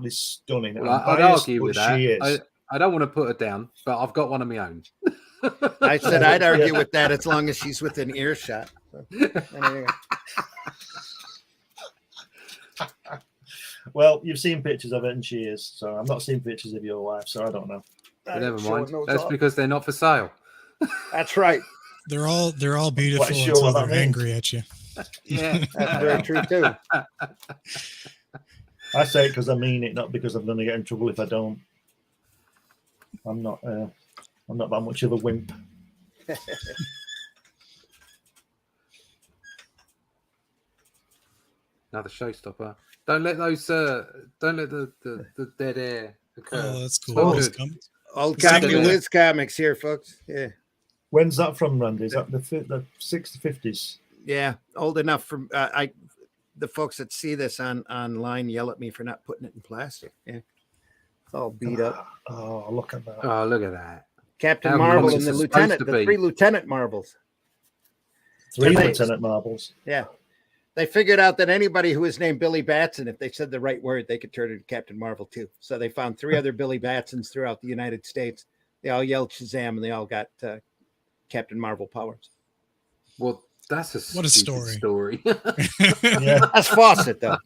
stunning. Well, I'd argue with that. She is. I don't want to put her down, but I've got one of my own. I said I'd argue with that as long as she's within earshot. So, well, you've seen pictures of it, and she is. So I'm not seeing pictures of your wife, so I don't know. Never mind. That's because they're not for sale. That's right. They're all beautiful until they're angry at you. Yeah, that's very true too. I say it because I mean it, not because I'm going to get in trouble if I don't. I'm not. I'm not that much of a wimp. Another showstopper. Don't let those. Don't let the dead air occur. Oh, that's cool. Oh, Those good. comments. Old Same Copy with Wiz comics here, folks. Yeah. When's that from, Randy? Is that the 60s, 50s? Yeah, old enough for the folks that see this online yell at me for not putting it in plastic. Yeah, it's all beat up. Oh, look at that! Oh, look at that. Captain How Marvel long and is the it Lieutenant, supposed to the be? 3 Lieutenant Marvels. 3 They- Lieutenant Marvels. Yeah, they figured out that anybody who was named Billy Batson, if they said the right word, they could turn into Captain Marvel too. So they found 3 other Billy Batsons throughout the United States. They all yelled Shazam, and they all got Captain Marvel powers. Well, that's What a stupid story. Yeah. That's Fawcett, though.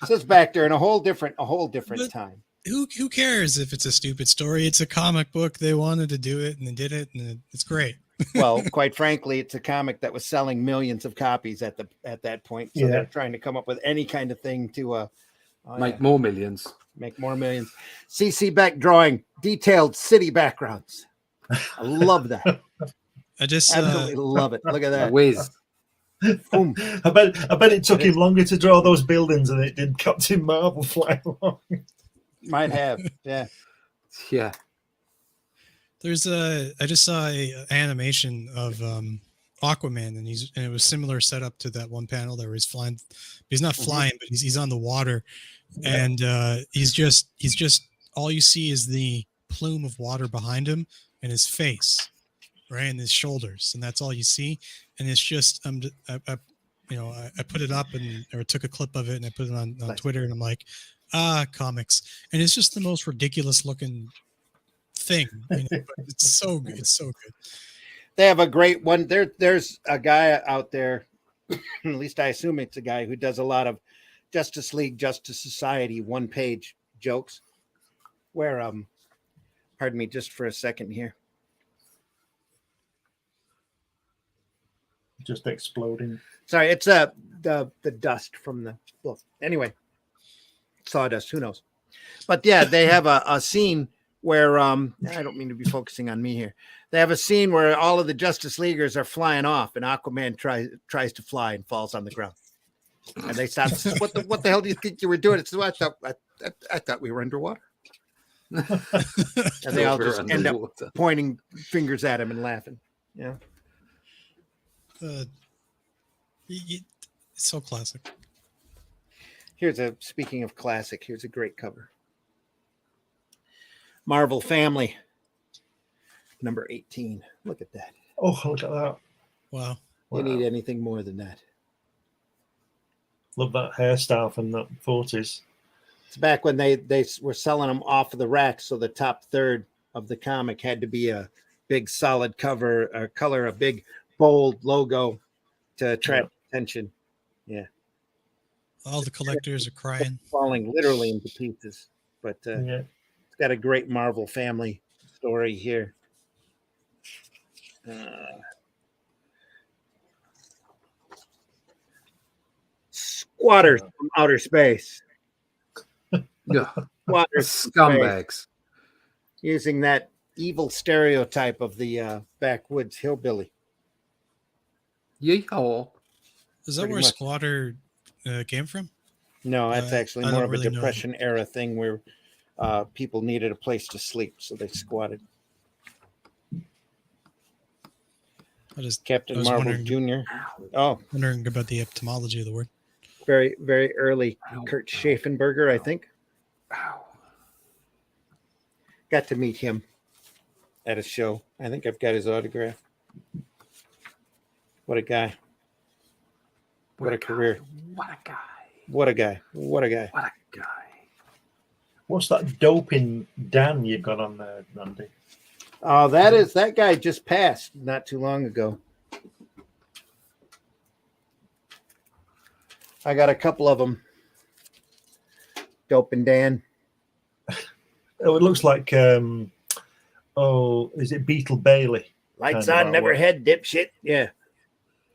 This is back there in a whole different But- time. Who cares if it's a stupid story? It's a comic book. They wanted to do it and they did it, and it's great. Well, quite frankly, it's a comic that was selling millions of copies at that point. So Yeah. they're trying to come up with any kind of thing to Make more millions. make more millions. CC Beck drawing detailed city backgrounds. I love that. I just Absolutely love it. Look at A that. whiz. Boom. I bet it took him longer to draw those buildings than it did Captain Marvel fly along. Might have. Yeah. Yeah. there's I just saw a animation of Aquaman, and it was similar setup to that one panel that where he's flying. He's not flying, but he's on the water, and he's just all you see is the plume of water behind him and his face, right, and his shoulders, and that's all you see. And it's just I put it up or took a clip of it and I put it on Twitter, and I'm like, comics, and it's just the most ridiculous looking thing. But it's so good. It's so good. They have a great one. There's a guy out there, at least I assume it's a guy who does a lot of Justice League, Justice Society 1-page jokes where pardon me just for a second here. Just exploding. Sorry, it's the dust from the book. Anyway, sawdust, who knows? But yeah, they have a scene where I don't mean to be focusing on me here. They have a scene where all of the Justice Leaguers are flying off, and Aquaman tries to fly and falls on the ground. And they stop. What the hell do you think you were doing? It's I thought we were underwater. And they all just end up pointing fingers at him and laughing. Yeah. It's so classic. Speaking of classic, here's a great cover. Marvel Family, number 18. Look at that. Oh, look at that. Wow. You need anything more than that. Love that hairstyle from the 40s. It's back when they were selling them off of the rack, so the top third of the comic had to be a big solid cover or color, a big bold logo to attract attention. Yeah. All the collectors are crying. Falling literally into pieces. But Yeah. it's got a great Marvel Family story here. Squatters from outer space. Yeah. Squatters from Scumbags. space. Using that evil stereotype of the backwoods hillbilly. Yeehaw. Is that Pretty where much. Squatter came from? No, that's actually I more don't of a really know. Depression era thing where people needed a place to sleep, so they squatted. I Captain was Marvel wondering- Jr. Oh, Wondering about the etymology of the word. very, very early Kurt Schaffenberger, I think. Ow. Got to meet him at a show. I think I've got his autograph. What a guy. What a career. What a guy. What a guy. What a guy. What a guy. What's that doping Dan you've got on there, Randy? Oh, that guy just passed not too long ago. I got a couple of them. Dope and Dan. Oh, it looks like is it Beetle Bailey? Lights Kind of on, never artwork. head, dipshit. Yeah,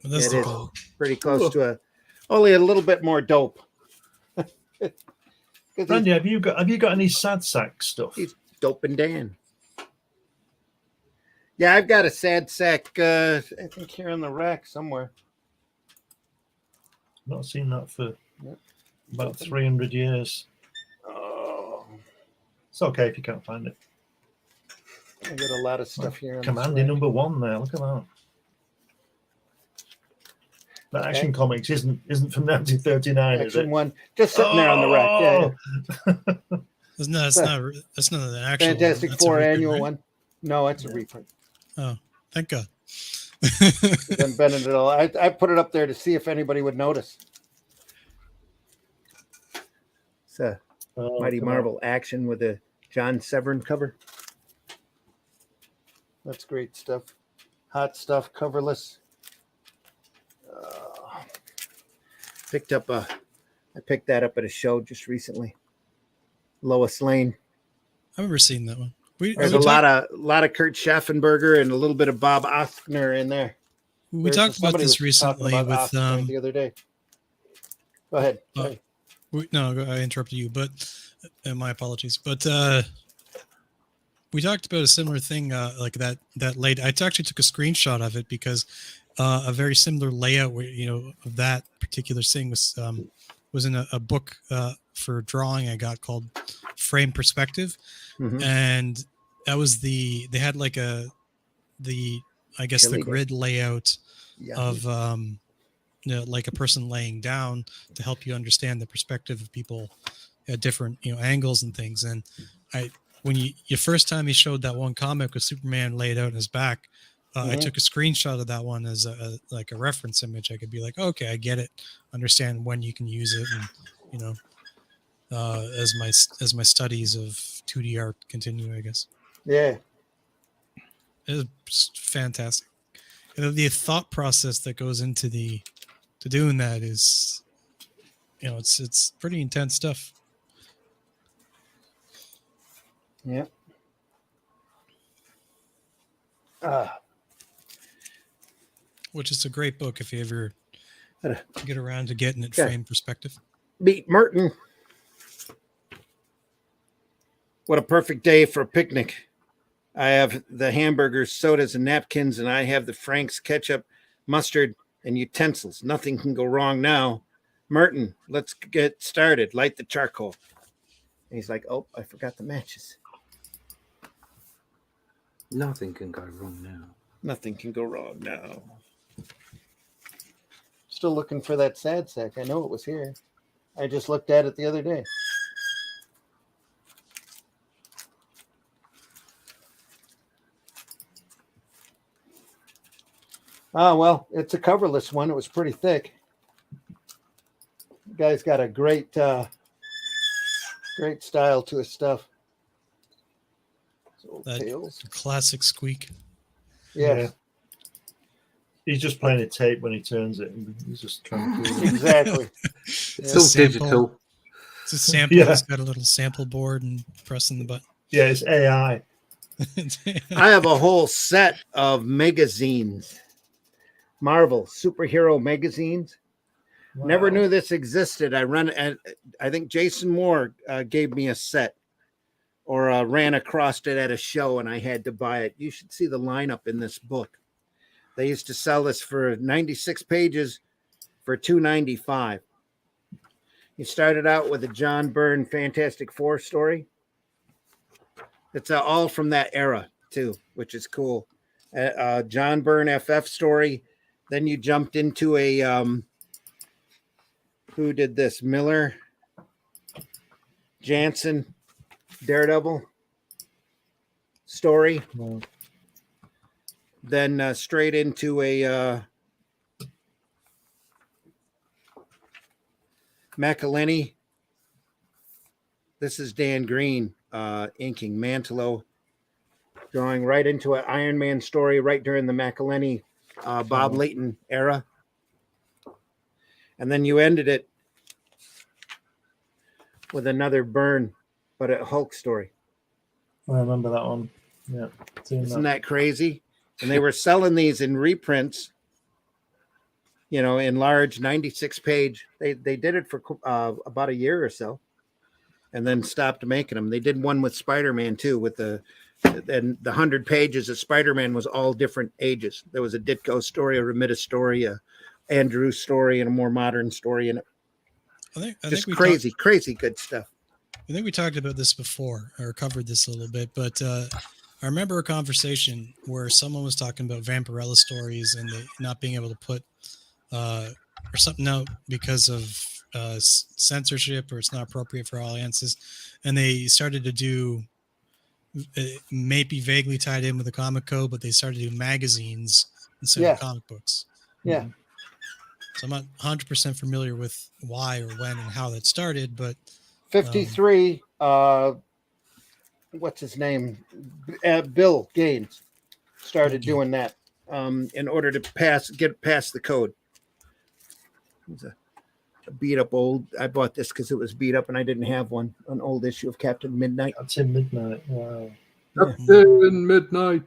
Well, that's it the is goal. pretty close to only a little bit more dope. 'Cause Randy, have you got any sad sack stuff? he's Dope and Dan. Yeah, I've got a sad sack. I think here on the rack somewhere. Not seen that for about 300 years. Oh, It's okay if you can't find it. I got a lot of stuff here. Commanding number 1 there. Look at that. That Action Comics isn't from 1939, is it? Action 1, just sitting there on the rack. Yeah. That's not an actual Fantastic one. Four reprint, annual right? one. No, it's a reprint. Oh, thank God. Then Benedict, I put it up there to see if anybody would notice. It's a Mighty Marvel Action with a John Severin cover. That's great stuff. Hot stuff, coverless. I picked that up at a show just recently. Lois Lane. I remember seeing that one. There's a lot of Kurt Schaffenberger and a little bit of Bob Oskner in there. We talked about this recently with the other day. Go ahead. I interrupted you, but my apologies. But we talked about a similar thing like that late. I actually took a screenshot of it because a very similar layout of that particular thing was in a book for drawing I got called Frame Perspective. Mm-hmm. And that was they had like the grid layout of like a person laying down to help you understand the perspective of people at different angles and things. And when your first time he showed that one comic with Superman laid out on his back, I took a screenshot of that one as a reference image. I could be like, okay, I get it, understand when you can use it, and as my studies of 2D art continue, I guess. Yeah, it's fantastic. The thought process that goes into to doing that is, it's pretty intense stuff. Yeah. Which is a great book if you ever get around to getting it frame perspective. Meet Merton. What a perfect day for a picnic. I have the hamburgers, sodas, and napkins, and I have the Frank's ketchup, mustard, and utensils. Nothing can go wrong now. Merton, let's get started. Light the charcoal. And he's like, oh, I forgot the matches. Nothing can go wrong now. Nothing can go wrong now. Still looking for that sad sack. I know it was here. I just looked at it the other day. Oh, well, it's a coverless one. It was pretty thick. The guy's got a great style to his stuff. That classic squeak. Yeah. He's just playing a tape when he turns it. He's just trying to do it. Exactly. It's all digital. It's a sample. It's got a little sample board and pressing the button. Yeah, it's AI. I have a whole set of magazines. Marvel superhero magazines. Wow. Never knew this existed. I think Jason Moore gave me a set or ran across it at a show and I had to buy it. You should see the lineup in this book. They used to sell this for 96 pages for $2.95. You started out with a John Byrne Fantastic Four story. It's all from that era too, which is cool. John Byrne FF story. Then you jumped into a who did this? Miller, Jansen, Daredevil story. Wow. Then straight into a McElhinney. This is Dan Green inking Mantelo, drawing right into an Iron Man story right during the McElhinney Bob Layton era. And then you ended it with another Byrne, but a Hulk story. I remember that one. Yeah. Isn't that crazy? And they were selling these in reprints, in large 96 page. They did it for about a year or so and then stopped making them. They did one with Spider-Man too, with the And the 100 pages of Spider-Man was all different ages. There was a Ditko story, a Romita story, a Andrew story, and a more modern story in it. I think crazy good stuff. I think we talked about this before or covered this a little bit, but I remember a conversation where someone was talking about Vampirella stories and they not being able to put or something out because of censorship or it's not appropriate for audiences. And they started to do, it may be vaguely tied in with the comic code, but they started to do magazines instead of comic books. Yeah. So I'm not 100% familiar with why or when and how that started, but 53, what's his name? Bill Gaines started doing that in order to get past the code. It was a beat up old. I bought this because it was beat up and I didn't have one. An old issue of Captain Midnight. Captain Midnight. Wow. Captain Midnight.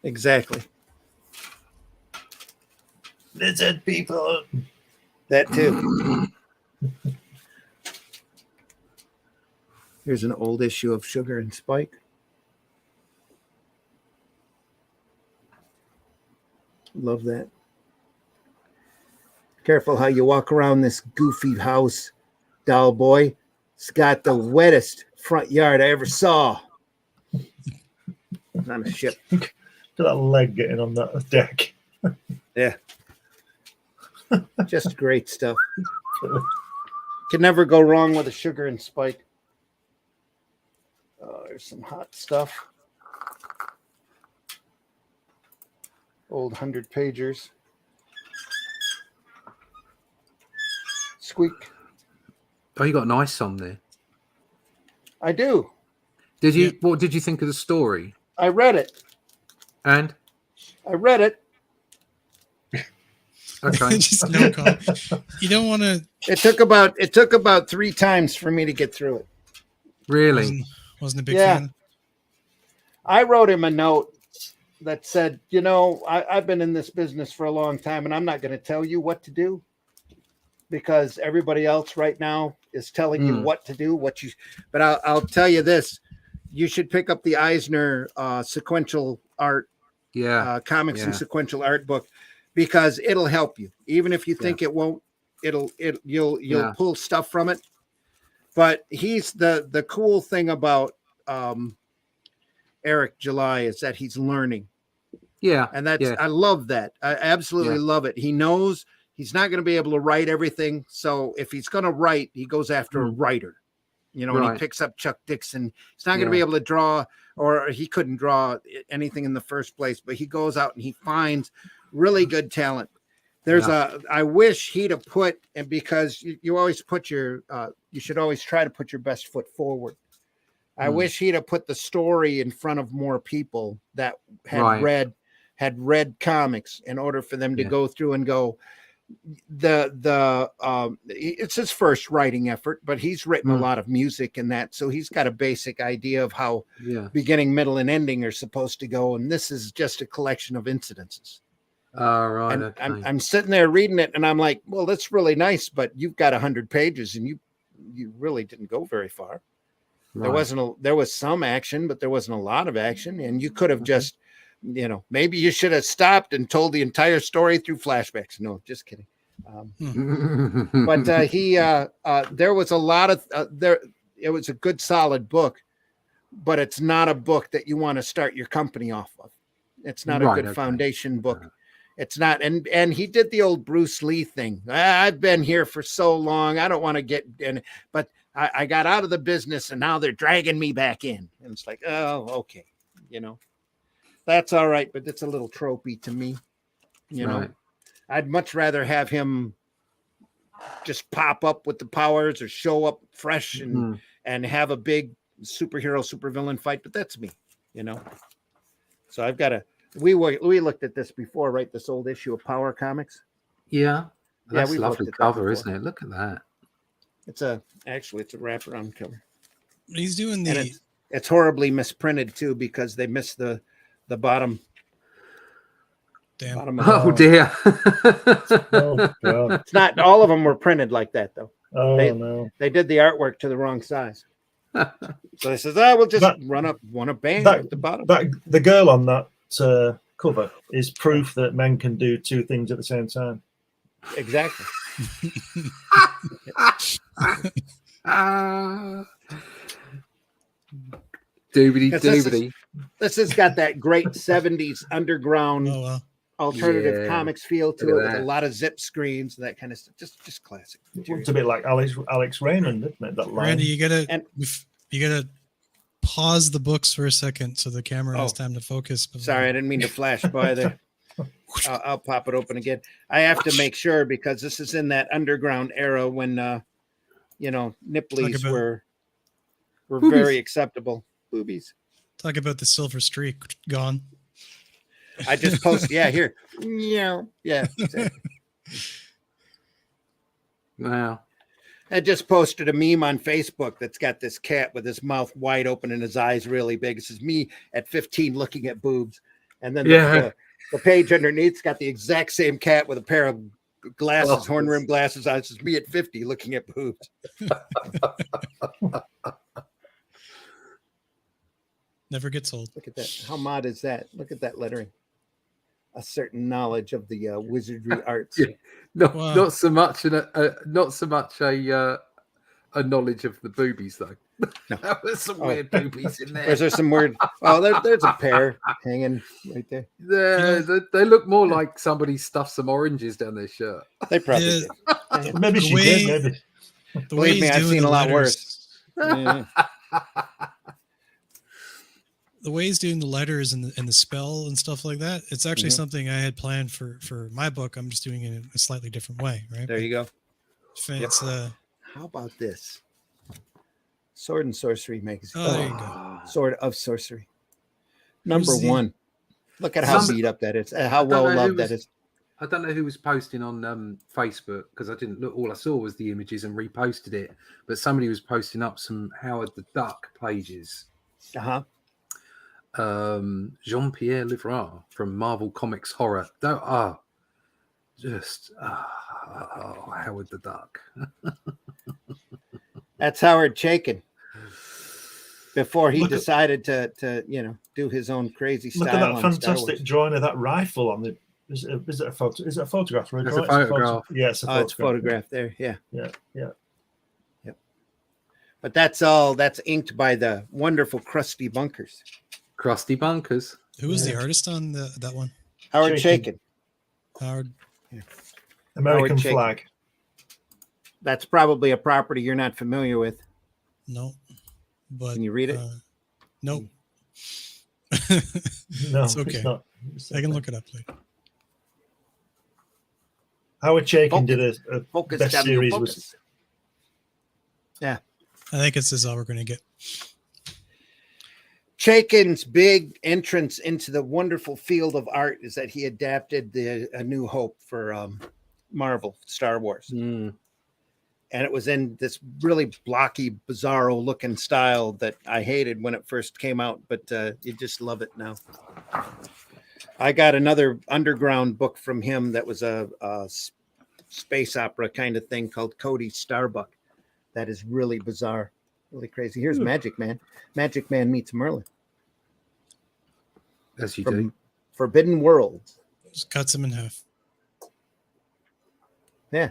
Exactly. Lizard people. That too. Here's an old issue of Sugar and Spike. Love that. Careful how you walk around this goofy house, doll boy. It's got the wettest front yard I ever saw. On a ship. Look at that leg getting on that deck. Yeah. Just great stuff. Can never go wrong with a Sugar and Spike. There's some hot stuff. Old 100 pagers. Squeak. Oh, you got nice on there. I do. Did you? What did you think of the story? I read it. And? I read it. Okay. Just no comment. You don't want to. It took about 3 times for me to get through it. Really? Wasn't a big fan. I wrote him a note that said, you know, I've been in this business for a long time and I'm not going to tell you what to do because everybody else right now is telling you what to do, but I'll tell you this, you should pick up the Eisner sequential art, comics and sequential art book because it'll help you. Even if you think it won't, you'll pull stuff from it. But he's the cool thing about Eric July is that he's learning. Yeah. And I love that. I absolutely love it. He knows he's not going to be able to write everything. So if he's going to write, he goes after a writer, you know, and he picks up Chuck Dixon. He's not going to be able to draw, or he couldn't draw anything in the first place, but he goes out and he finds really good talent. There's I wish he'd have put, and because you always put you should always try to put your best foot forward. I wish he'd have put the story in front of more people that had read comics in order for them to go through and go, it's his first writing effort, but he's written a lot of music and that. So he's got a basic idea of how beginning, middle, and ending are supposed to go. And this is just a collection of incidences. Right. And okay. I'm sitting there reading it and I'm like, well, that's really nice, but you've got 100 pages and you really didn't go very far. Right. There was some action, but there wasn't a lot of action. And you could have just, you know, maybe you should have stopped and told the entire story through flashbacks. No, just kidding. But there was a lot of it was a good, solid book, but it's not a book that you want to start your company off of. It's not a good foundation book. It's not. And he did the old Bruce Lee thing. I've been here for so long. I don't want to get in, but I got out of the business and now they're dragging me back in. And it's like, oh, okay. You know, that's all right. But it's a little tropey to me. You know, I'd much rather have him just pop up with the powers or show up fresh and have a big superhero, supervillain fight. But that's me, you know. So I've got we looked at this before, right? This old issue of Power Comics. Yeah. That's we a lovely cover, isn't it? Look at that. It's a wraparound cover. He's doing it's horribly misprinted too because they missed the bottom. Damn. Oh dear. Oh, God. It's not all of them were printed like that though. Oh no. They did the artwork to the wrong size. So they says, we'll just run up one a band at the bottom. The girl on that cover is proof that men can do two things at the same time. Exactly. Doobity. This has got that great 70s underground alternative comics feel to it, with a lot of zip screens and that kind of stuff. Just classic material. It's a bit like Alex Raymond, isn't it? That line. Randy, you gotta pause the books for a second so the camera has time to focus. Sorry, I didn't mean to flash by there. I'll pop it open again. I have to make sure, because this is in that underground era when nipplies were very acceptable. Boobies. Talk about the silver streak gone. I just posted, here. Yeah. Exactly. Wow. I just posted a meme on Facebook that's got this cat with his mouth wide open and his eyes really big. It says me at 15 looking at boobs. And then the page underneath's got the exact same cat with a pair of glasses, horn rimmed glasses on. It says me at 50 looking at boobs. Never gets old. Look at that. How mod is that? Look at that lettering. A certain knowledge of the wizardry arts. Not so much a knowledge of the boobies though. No. There's some weird boobies in there. Is there some weird? There's a pair hanging right there. They look more like somebody stuffed some oranges down their shirt. They probably did. Maybe she did. Maybe. Believe me, I've seen a lot worse. Yeah. The way he's doing the letters and the spell and stuff like that, it's actually something I had planned for my book. I'm just doing it in a slightly different way, right? There you go. It's, how about this? Sword and Sorcery magazine. Oh, there you go. Sword of Sorcery. Number 1. Look at how beat up that is. How well loved that is. I don't know who was posting on Facebook, because I didn't look. All I saw was the images and reposted it. But somebody was posting up some Howard the Duck pages. Jean-Pierre Livre from Marvel Comics Horror. Howard the Duck. That's Howard Chaykin. Before he decided to do his own crazy style. Look at that fantastic drawing of that rifle on the. Is it a photo? Is it a photograph? It's a photograph. Yeah, it's a photograph. It's photographed there. Yeah. Yep. But that's inked by the wonderful Krusty Bunkers. Krusty Bunkers. Who was the artist on that one? Howard Chaykin. Howard. Yeah. American flag. That's probably a property you're not familiar with. No. But can you read it? Nope. No, it's okay. I can look it up later. Howard Chaykin did a best series. Yeah. I think this is all we're going to get. Chaykin's big entrance into the wonderful field of art is that he adapted A New Hope for Marvel, Star Wars. And it was in this really blocky, bizarro looking style that I hated when it first came out, but you just love it now. I got another underground book from him that was a space opera kind of thing called Cody Starbuck. That is really bizarre, really crazy. Here's Magic Man. Magic Man meets Merlin. As you do. Forbidden Worlds. Just cuts him in half. Yeah.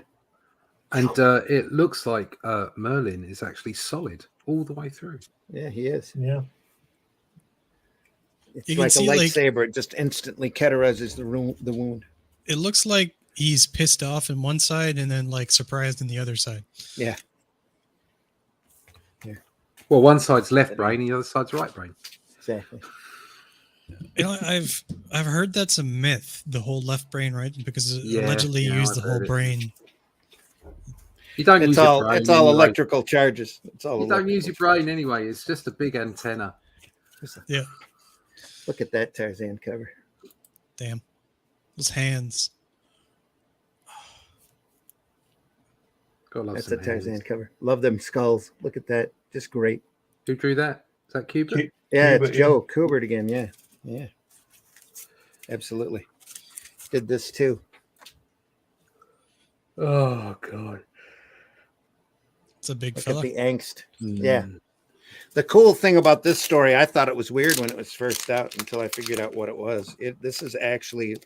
And it looks like Merlin is actually solid all the way through. Yeah, he is. Yeah. It's like a lightsaber. It just instantly cauterizes the wound. It looks like he's pissed off in one side and then like surprised in the other side. Yeah. Well, one side's left brain, the other side's right brain. Exactly. I've heard that's a myth, the whole left brain, right? Because allegedly you use the whole brain. You don't use your brain. It's all electrical charges. You don't use your brain anyway. It's just a big antenna. Yeah. Look at that Tarzan cover. Damn. Those hands. That's a Tarzan cover. Love them skulls. Look at that. Just great. Who drew that? Is that Kubert? Yeah, it's Joe Kubert again. Yeah. Absolutely. Did this too. Oh, God. It's a big Look fella. at the angst. Yeah. The cool thing about this story, I thought it was weird when it was first out until I figured out what it was. This is actually,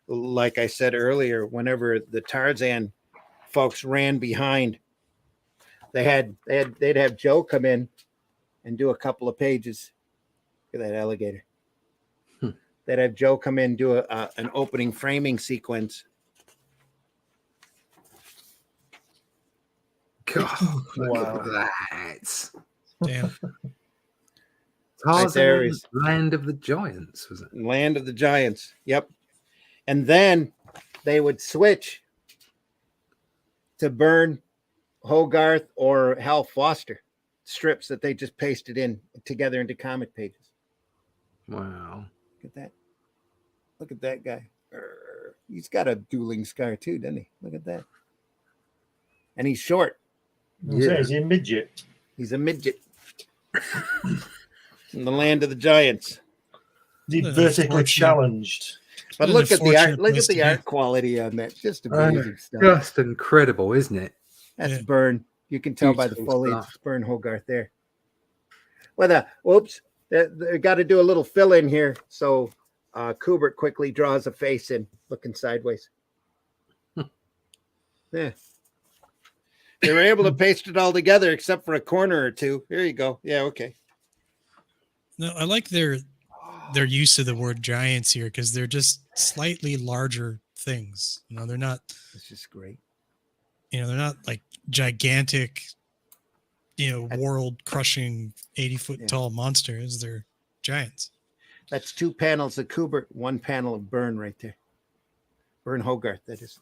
like I said earlier, whenever the Tarzan folks ran behind, they'd have Joe come in and do a couple of pages. Look at that alligator. They'd have Joe come in and do an opening framing sequence. God, Wow. look at that. Damn. Tarzan, there is- Land of the Giants, was it? Land of the Giants. Yep. And then they would switch to Byrne, Hogarth, or Hal Foster strips that they just pasted in together into comic pages. Wow. Look at that. Look at that guy. He's got a dueling scar too, doesn't he? Look at that. And he's short. Yeah. Is he a midget? He's a midget. In the land of the giants. Is he vertically challenged? But look at the art. Look at the art quality on that. Just amazing stuff. Just incredible, isn't it? That's Byrne. You can tell by the Beautiful foliage. stuff. Byrne Hogarth there. Well, whoops. They got to do a little fill in here. So Kubert quickly draws a face in, looking sideways. Yeah. They were able to paste it all together except for a corner or two. Here you go. Yeah, okay. No, I like their use of the word giants here because they're just slightly larger things. You know, they're not. It's just great. You know, they're not like gigantic, world-crushing 80-foot tall monsters. They're giants. That's 2 panels of Kubert, 1 panel of Byrne right there. Byrne Hogarth, that is.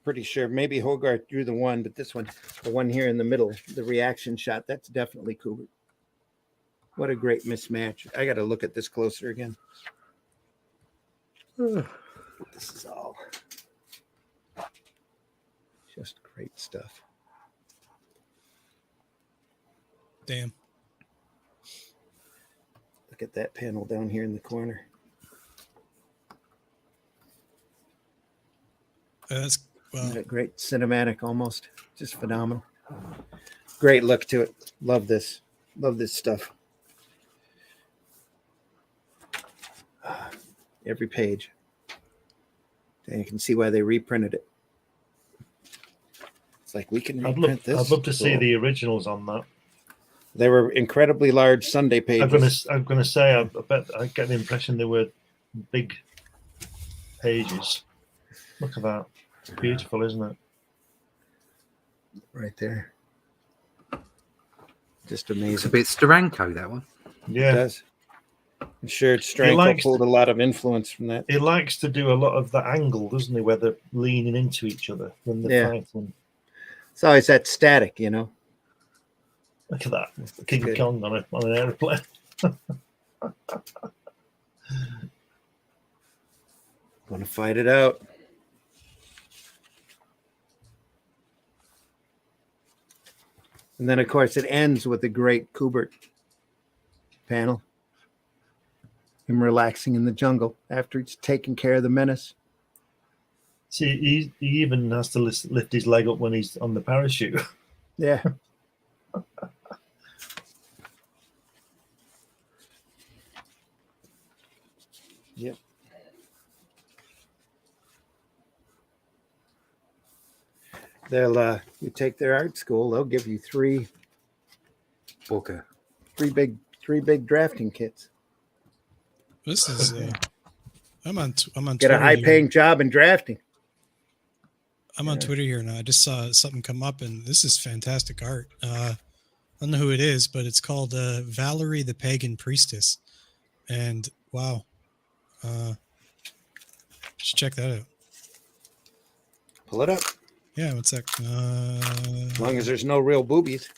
Pretty sure maybe Hogarth drew the one, but this one, the one here in the middle, the reaction shot, that's definitely Kubert. What a great mismatch. I got to look at this closer again. This is all just great stuff. Damn. Look at that panel down here in the corner. That's great cinematic, almost just phenomenal. Great look to it. Love this stuff. Every page. And you can see why they reprinted it. It's like we can reprint this. I'd love to see the originals on that. They were incredibly large Sunday pages. I'm gonna say I bet I get the impression they were big pages. Look at that. It's beautiful, isn't it? Right there. Just amazing. It's a bit Steranko, that one. Yeah. It does. I'm sure Stranko pulled a lot of influence from that. He likes to do a lot of the angle, doesn't he, where they're leaning into each other when they're fighting. It's always that static, you know. Look at that. King Kong on an airplane. Want to fight it out. And then, of course, it ends with the great Kubert panel. Him relaxing in the jungle after he's taken care of the menace. See, he even has to lift his leg up when he's on the parachute. Yeah. Yep. They'll you take their art school, they'll give you three big drafting kits. This is I'm on Get Twitter a high-paying job in drafting. I'm on Twitter here now. I just saw something come up, and this is fantastic art. I don't know who it is, but it's called Valerie the Pagan Priestess. And wow. Just check that out. Pull it up. Yeah, one sec. As long as there's no real boobies.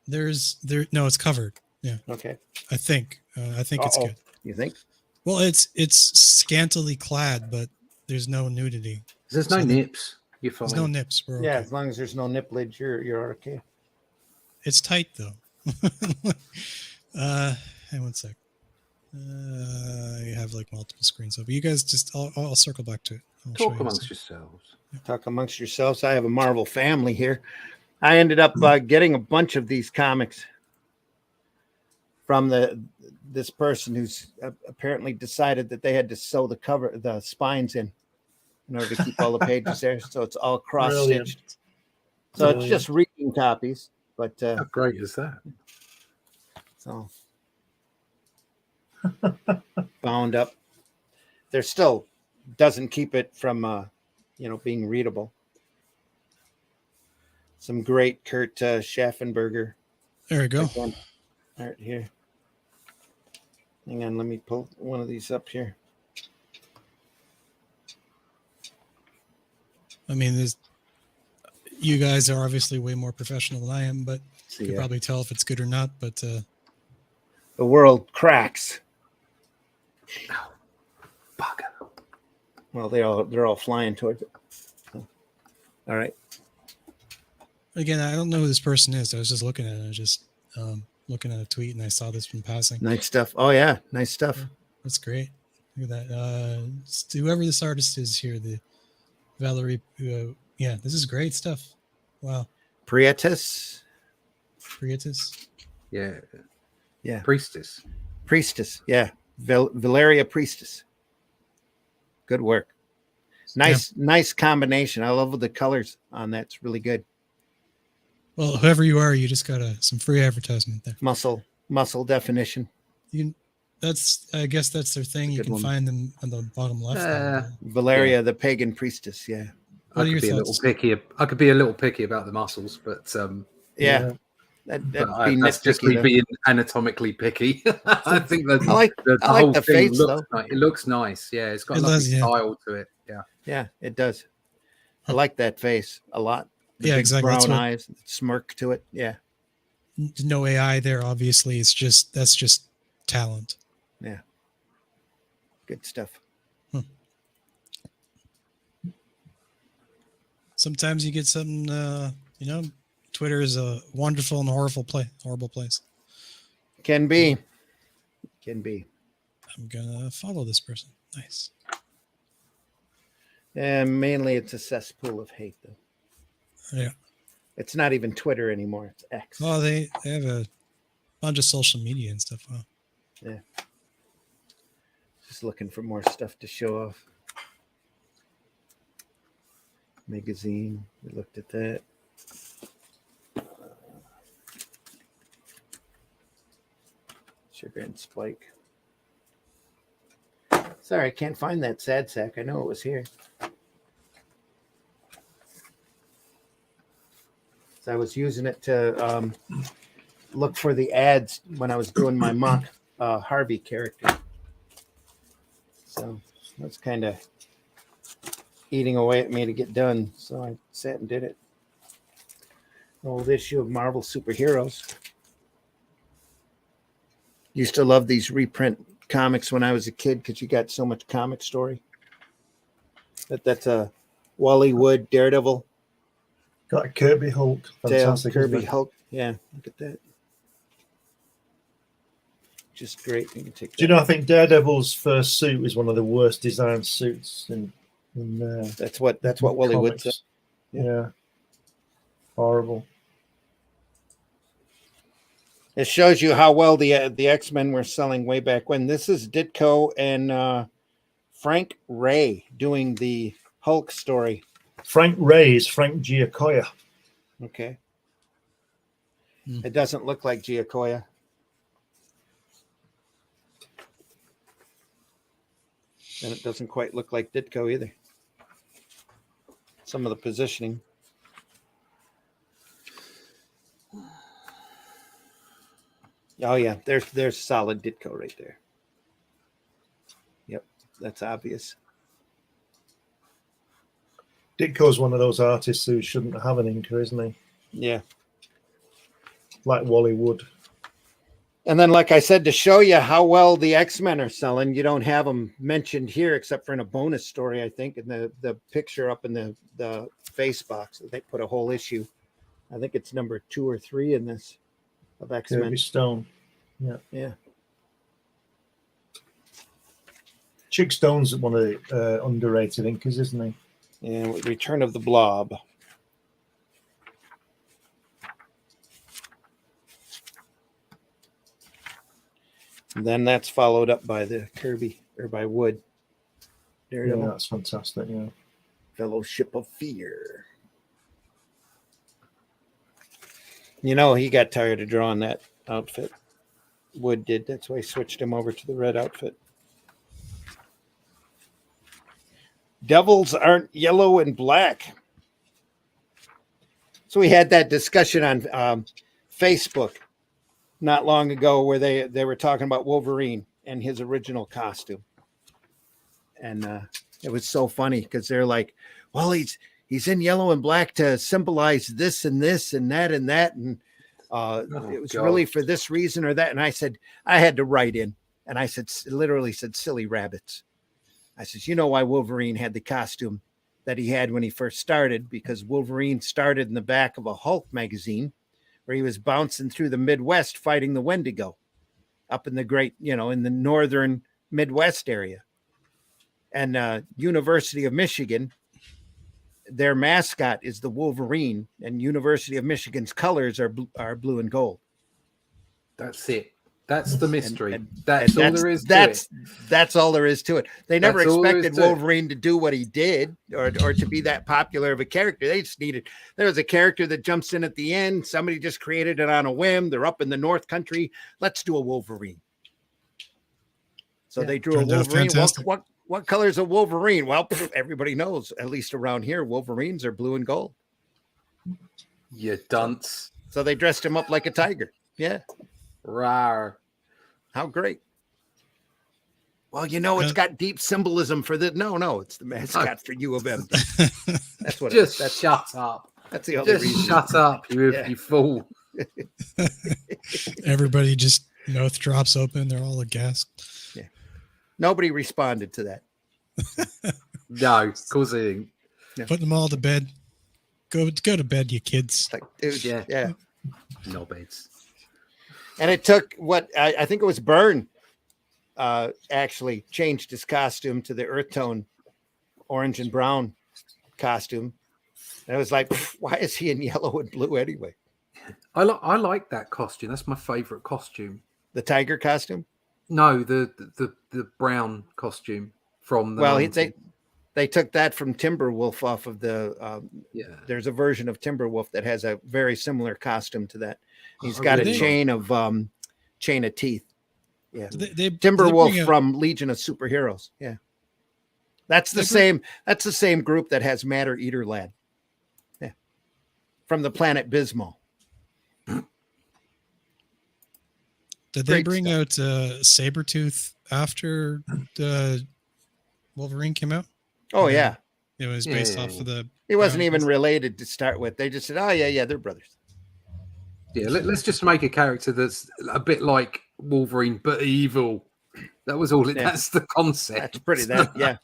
No, it's covered. Yeah. Okay. I think it's good. You think? Well, it's scantily clad, but there's no nudity. There's no nips. You're fine. There's no nips. We're Yeah, okay. as long as there's no nipplage, you're okay. It's tight though. Hang one sec. You have like multiple screens up. You guys just I'll circle back to it. Talk amongst yourselves. Talk amongst yourselves. I have a Marvel family here. I ended up getting a bunch of these comics from this person who's apparently decided that they had to sew the spines in order to keep all the pages there, so it's all cross stitched. So it's just reading copies, but how great is that? So bound up. There still doesn't keep it from being readable. Some great Kurt Schaffenberger. There we go. Art here. Hang on, let me pull one of these up here. I mean, you guys are obviously way more professional than I am, but you can probably tell if it's good or not. But the world cracks. Oh, bugger. Well, they're all flying towards it. So, all right. Again, I don't know who this person is. I was just looking at it. I was just looking at a tweet, and I saw this one passing. Nice stuff. Oh yeah, nice stuff. That's great. Look at that. Whoever this artist is here, the Valerie. This is great stuff. Wow. Prietis. Yeah. Priestess. Yeah. Valeria Priestess. Good work. Nice combination. I love the colors on that. It's really good. Well, whoever you are, you just got some free advertisement there. Muscle definition. I guess that's their thing. You can find them on the bottom left. Valeria, the pagan priestess. Yeah. I could be a little picky about the muscles, but that's just me being anatomically picky. I think that I like the whole face though. It looks nice. Yeah, it's got a style to it. Yeah, it does. I like that face a lot. The big exactly. Brown eyes, smirk to it. Yeah. No AI there, obviously. That's just talent. Yeah. Good stuff. Sometimes you get something, Twitter is a wonderful and horrible place. Can be. I'm going to follow this person. Nice. And mainly it's a cesspool of hate, though. Yeah. It's not even Twitter anymore. It's X. Oh, they have a bunch of social media and stuff. Wow. Yeah. Just looking for more stuff to show off. Magazine. We looked at that. Sugar and Spike. Sorry, I can't find that sad sack. I know it was here. So I was using it to look for the ads when I was doing my mock Harvey character. So that's kind of eating away at me to get done. So I sat and did it. Old issue of Marvel Superheroes. Used to love these reprint comics when I was a kid because you got so much comic story. That's a Wally Wood Daredevil. Got a Kirby Hulk. Fantastic. Kirby Hulk. Yeah, look at that. Just great. You can take that. Do you know, I think Daredevil's first suit is one of the worst designed suits in that's what Wally Wood said. Yeah. Horrible. It shows you how well the X-Men were selling way back when. This is Ditko and Frank Ray doing the Hulk story. Frank Ray is Frank Giacoya. Okay. It doesn't look like Giacoya. And it doesn't quite look like Ditko either. Some of the positioning. Oh yeah, there's solid Ditko right there. Yep, that's obvious. Ditko's one of those artists who shouldn't have an inker, isn't he? Yeah. Like Wally Wood. And then, like I said, to show you how well the X-Men are selling, you don't have them mentioned here except for in a bonus story, I think, in the picture up in the face box. They put a whole issue. I think it's number 2 or 3 in this of X-Men. Kirby Stone. Yeah. Yeah. Chick Stone's one of the underrated inkers, isn't he? Yeah, Return of the Blob. And then that's followed up by the Kirby or by Wood. Yeah, that's fantastic. Yeah. Fellowship of Fear. You know, he got tired of drawing that outfit. Wood did. That's why he switched him over to the red outfit. Devils aren't yellow and black. So we had that discussion on Facebook not long ago where they were talking about Wolverine and his original costume. And it was so funny because they're like, well, he's in yellow and black to symbolize this and this and that and that. And it was really for this reason or that. And I said, I had to write in. And I said, literally said, silly rabbits. I said, you know why Wolverine had the costume that he had when he first started? Because Wolverine started in the back of a Hulk magazine where he was bouncing through the Midwest fighting the Wendigo up in the great, in the northern Midwest area. And University of Michigan, their mascot is the Wolverine, and University of Michigan's colors are blue and gold. That's it. That's the mystery. And that's all there is to it. That's all there is to it. They never That's expected Wolverine to do what he did or to be that popular of a character. They just there was a character that jumps in at the end. Somebody just created it on a whim. They're up in the North Country. Let's do a Wolverine. So they drew a Wolverine. What color is a Wolverine? Well, everybody knows, at least around here, Wolverines are blue and gold. You dunce. So they dressed him up like a tiger. Yeah. Rawr. How great. Well, it's got deep symbolism for the... No, it's the mascot for U of M. That's what Just shut up. That's the only reason. Shut up, you fool. Everybody just mouth drops open. They're all aghast. Yeah. Nobody responded to that. No, of course they didn't. Yeah. Putting them all to bed. Go to bed, you kids. Like, dude, yeah. No beds. And it took I think it was Byrne actually changed his costume to the earth tone orange and brown costume. And it was like, why is he in yellow and blue anyway? I like that costume. That's my favorite costume. The tiger costume? No, the brown costume from the... Well, they took that from Timberwolf off of the... There's a version of Timberwolf that has a very similar costume to that. He's got a chain of teeth. Yeah. Timberwolf from Legion of Superheroes. Yeah. That's the same group that has Matter Eater Lad. Yeah. From the planet Bismol. Did they bring out Sabretooth after the Wolverine came out? Oh, yeah. It was based off of the... He wasn't even related to start with. They just said, oh, yeah, they're brothers. Yeah, let's just make a character that's a bit like Wolverine, but evil. That was all. That's the concept. That's pretty. Yeah.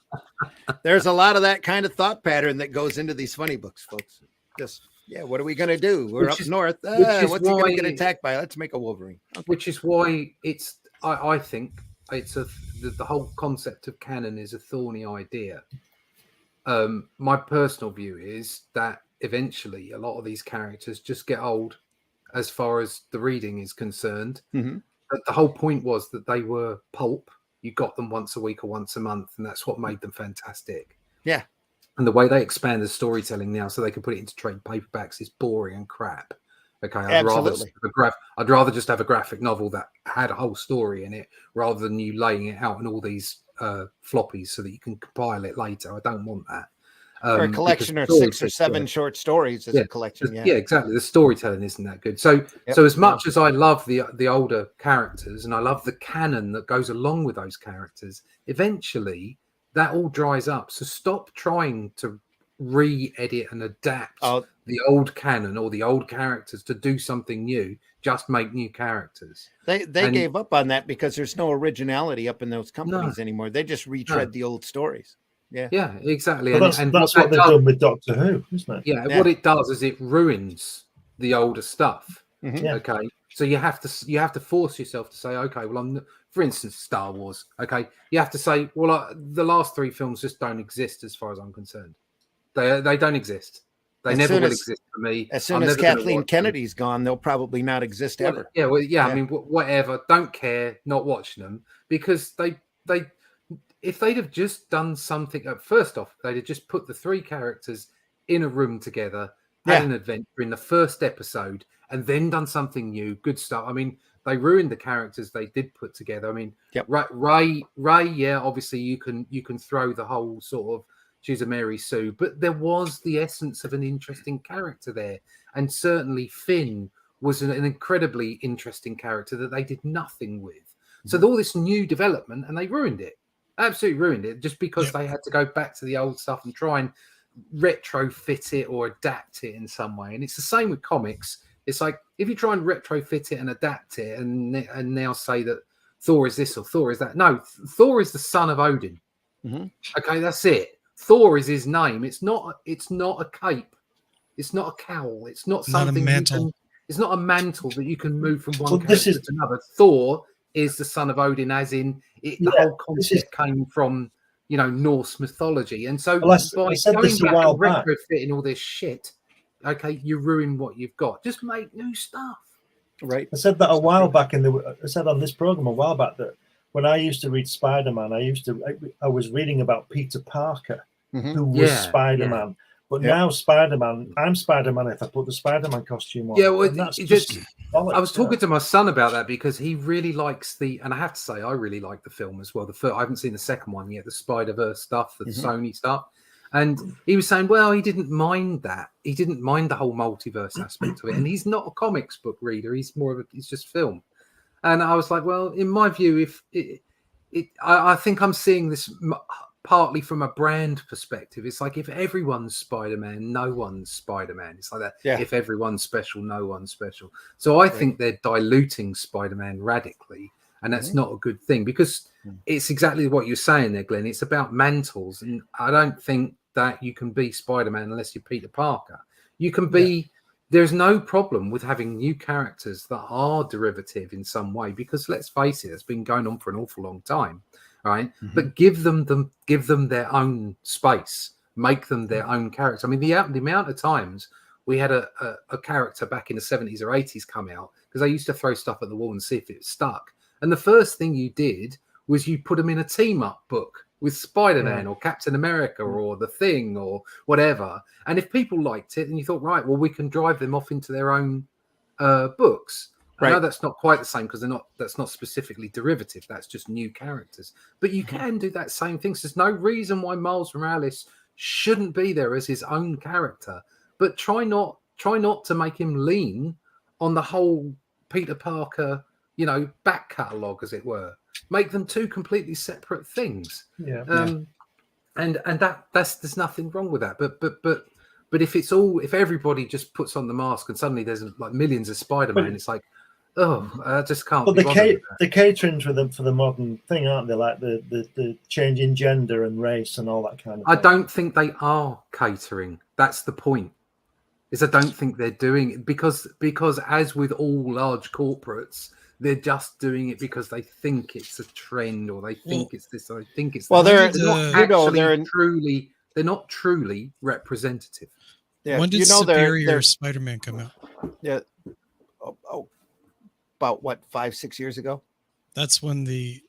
There's a lot of that kind of thought pattern that goes into these funny books, folks. Just, what are we going to do? We're up north. What's he going to get attacked by? Let's make a Wolverine. Okay. Which is why it's, I think, it's the whole concept of canon is a thorny idea. My personal view is that eventually a lot of these characters just get old as far as the reading is concerned. Mm-hmm. But the whole point was that they were pulp. You got them once a week or once a month, and that's what made them fantastic. Yeah. And the way they expand the storytelling now so they can put it into trade paperbacks is boring and crap. Okay, I'd rather just have a graphic novel that had a whole story in it rather than you laying it out in all these floppies so that you can compile it later. I don't want that. Or a collection of 6 or 7 short stories as a collection. Yeah, exactly. The storytelling isn't that good. So as much as I love the older characters and I love the canon that goes along with those characters, eventually that all dries up. So stop trying to re-edit and adapt the old canon or the old characters to do something new. Just make new characters. They gave up on that because there's no originality up in those companies anymore. They just retread the old stories. Yeah, exactly. Well, that's what they've done with Doctor Who, isn't it? Yeah, what it does is it ruins the older stuff. Mm-hmm. Okay, so you have to force yourself to say, okay, well, for instance, Star Wars. Okay, you have to say, well, the last 3 films just don't exist as far as I'm concerned. They don't exist. They never will exist for me. As soon as Kathleen Kennedy's gone, they'll probably not exist ever. I mean, whatever. Don't care. Not watching them because they if they'd have just done something. First off, they'd have just put the 3 characters in a room together, had an adventure in the first episode, and then done something new. Good stuff. I mean, they ruined the characters they did put together. I mean, Ray. Yeah, obviously you can throw the whole sort of she's a Mary Sue, but there was the essence of an interesting character there, and certainly Finn was an incredibly interesting character that they did nothing with. So all this new development, and they ruined it. Absolutely ruined it just because they had to go back to the old stuff and try and retrofit it or adapt it in some way. And it's the same with comics. It's like if you try and retrofit it and adapt it and now say that Thor is this or Thor is that. No, Thor is the son of Odin. Okay, that's it. Thor is his name. It's not a cape. It's not a cowl. It's not something. Not a mantle. It's not a mantle that you can move from one character to another. Thor is the son of Odin, as in the whole concept came from Norse mythology, and so by going back and retrofitting all this shit, okay, you ruin what you've got. Just make new stuff. Right. I said that a while back I said on this program a while back that when I used to read Spider-Man, I was reading about Peter Parker, who was Spider-Man. Yeah. But now Spider-Man, I'm Spider-Man if I put the Spider-Man costume on. Yeah, well, that's I was talking to my son about that because he really likes and I have to say, I really like the film as well. I haven't seen the second one yet, the Spider-Verse stuff, the Sony stuff. And he was saying, well, he didn't mind that. He didn't mind the whole multiverse aspect of it. And he's not a comics book reader. He's it's just film. And I was like, well, in my view, I think I'm seeing this partly from a brand perspective. It's like if everyone's Spider-Man, no one's Spider-Man. It's like that. Yeah. If everyone's special, no one's special. So I think they're diluting Spider-Man radically, and that's not a good thing because it's exactly what you're saying there, Glenn. It's about mantles, and I don't think that you can be Spider-Man unless you're Peter Parker. You can be. There's no problem with having new characters that are derivative in some way because let's face it, it's been going on for an awful long time. Right, but give them their own space, make them their own character. I mean, the amount of times we had a character back in the 70s or 80s come out because I used to throw stuff at the wall and see if it stuck. And the first thing you did was you put them in a team up book with Spider-Man or Captain America or The Thing or whatever. And if people liked it, and you thought, right, well, we can drive them off into their own books. I know that's not quite the same because that's not specifically derivative. That's just new characters. But you can do that same thing. So there's no reason why Miles Morales shouldn't be there as his own character. But try not to make him lean on the whole Peter Parker, back catalogue, as it were. Make them two completely separate things. And there's nothing wrong with that. But if everybody just puts on the mask and suddenly there's like millions of Spider-Man, it's like, I just can't. But the caterings for the modern thing, aren't they? Like the change in gender and race and all that kind of thing. I don't think they are catering. That's the point. I don't think they're doing it because as with all large corporates, they're just doing it because they think it's a trend or they think it's this or they think it's that. They're not truly representative. Yeah. When did Superior Spider-Man come out? Yeah. About 5-6 years ago. That's when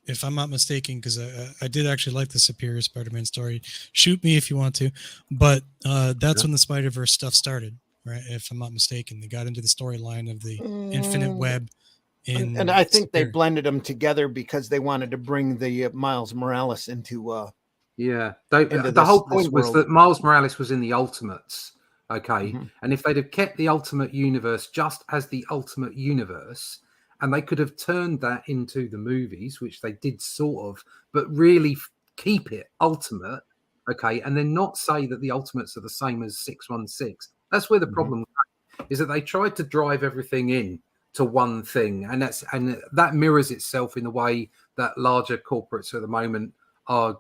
if I'm not mistaken, because I did actually like the Superior Spider-Man story. Shoot me if you want to, but that's when the Spider-Verse stuff started, right? If I'm not mistaken, they got into the storyline of the Infinite Web. And I think they blended them together because they wanted to bring the Miles Morales into. The whole point was that Miles Morales was in the Ultimates. Okay, and if they'd have kept the Ultimate Universe just as the Ultimate Universe. And they could have turned that into the movies, which they did sort of, but really keep it ultimate, okay? And then not say that the Ultimates are the same as 616. That's where the problem is, that they tried to drive everything in to one thing, and that mirrors itself in the way that larger corporates at the moment are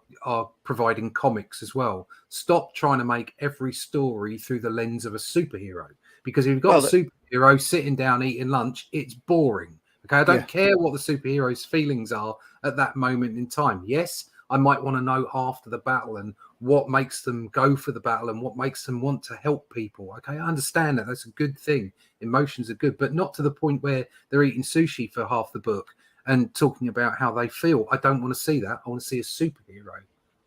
providing comics as well. Stop trying to make every story through the lens of a superhero, because if you've got a superhero sitting down eating lunch, it's boring. Okay, I don't care what the superhero's feelings are at that moment in time. Yes, I might want to know after the battle and what makes them go for the battle and what makes them want to help people. Okay, I understand that. That's a good thing. Emotions are good, but not to the point where they're eating sushi for half the book and talking about how they feel. I don't want to see that. I want to see a superhero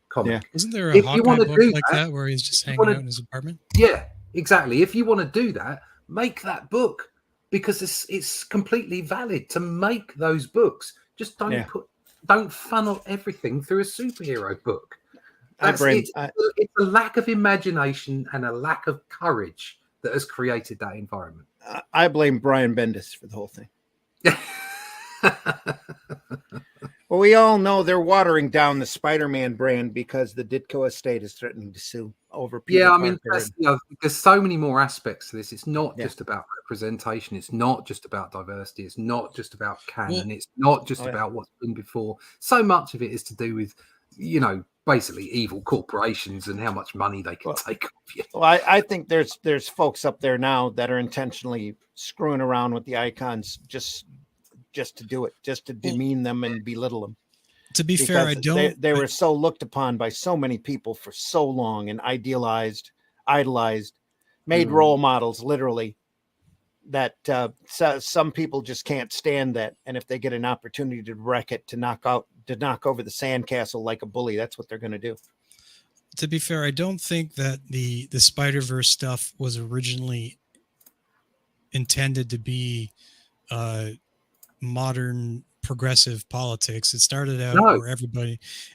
comic. Yeah. Isn't there a Hawkeye book like that where he's just hanging out in his apartment? Yeah, exactly. If you want to do that, make that book, because it's completely valid to make those books. Just don't funnel everything through a superhero book. It's a lack of imagination and a lack of courage that has created that environment. I blame Brian Bendis for the whole thing. Well, we all know they're watering down the Spider-Man brand because the Ditko estate is threatening to sue over Peter Parker. There's so many more aspects to this. It's not just about representation. It's not just about diversity. It's not just about canon. It's not just about what's been before. So much of it is to do with, basically evil corporations and how much money they can take off you. Well, I think there's folks up there now that are intentionally screwing around with the icons just to do it, just to demean them and belittle them. To be fair, they were so looked upon by so many people for so long and idolized, made role models, literally, that some people just can't stand that. And if they get an opportunity to wreck it, to knock over the sandcastle like a bully, that's what they're going to do. To be fair, I don't think that the Spider-Verse stuff was originally intended to be modern progressive politics. It started out where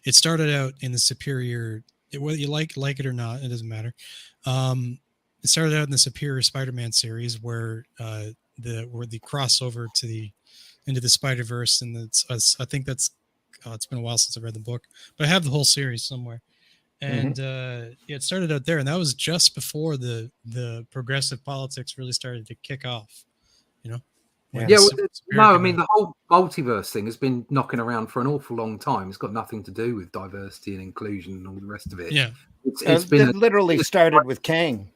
it started out in the superior, whether you like it or not, it doesn't matter. It started out in the Superior Spider-Man series where the crossover into the Spider-Verse, and I think that's it's been a while since I read the book, but I have the whole series somewhere. And it started out there, and that was just before the progressive politics really started to kick off. I mean, the whole multiverse thing has been knocking around for an awful long time. It's got nothing to do with diversity and inclusion and all the rest of it. Yeah, it literally started with Kang.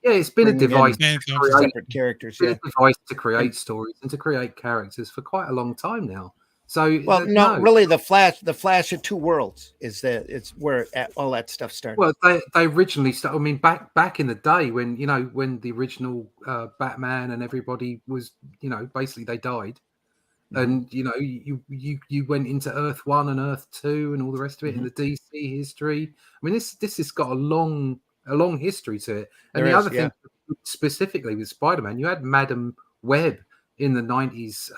Yeah, it's been a device to create separate characters. A device to create stories and to create characters for quite a long time now. So, really, the Flash of Two Worlds it's where all that stuff started. Well, they originally started. I mean, back in the day when when the original Batman and everybody was, basically they died, and you went into Earth 1 and Earth 2 and all the rest of it in the DC history. I mean, this has got a long history to it. And other thing, specifically with Spider-Man, you had Madam Web in the 90s.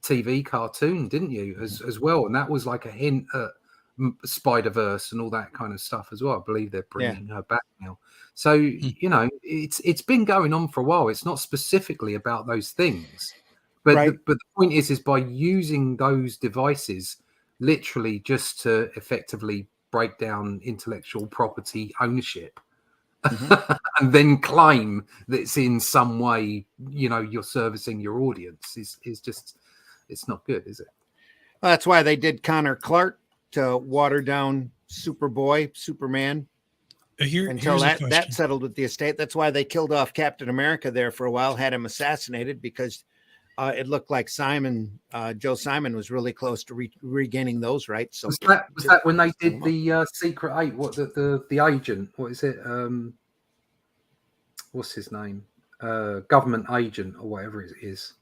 TV cartoon, didn't you, as well? And that was like a hint at Spider-Verse and all that kind of stuff as well. I believe they're bringing her back now. So it's been going on for a while. It's not specifically about those things, but the point is by using those devices literally just to effectively break down intellectual property ownership. And then claim that it's in some way, you're servicing your audience is just, it's not good, is it? Well, that's why they did Connor Clark to water down Superman. Until that settled with the estate. That's why they killed off Captain America there for a while, had him assassinated because it looked like Joe Simon was really close to regaining those rights. So was that when they did the Secret Eight? What the agent? What is it? What's his name? Government agent or whatever it is.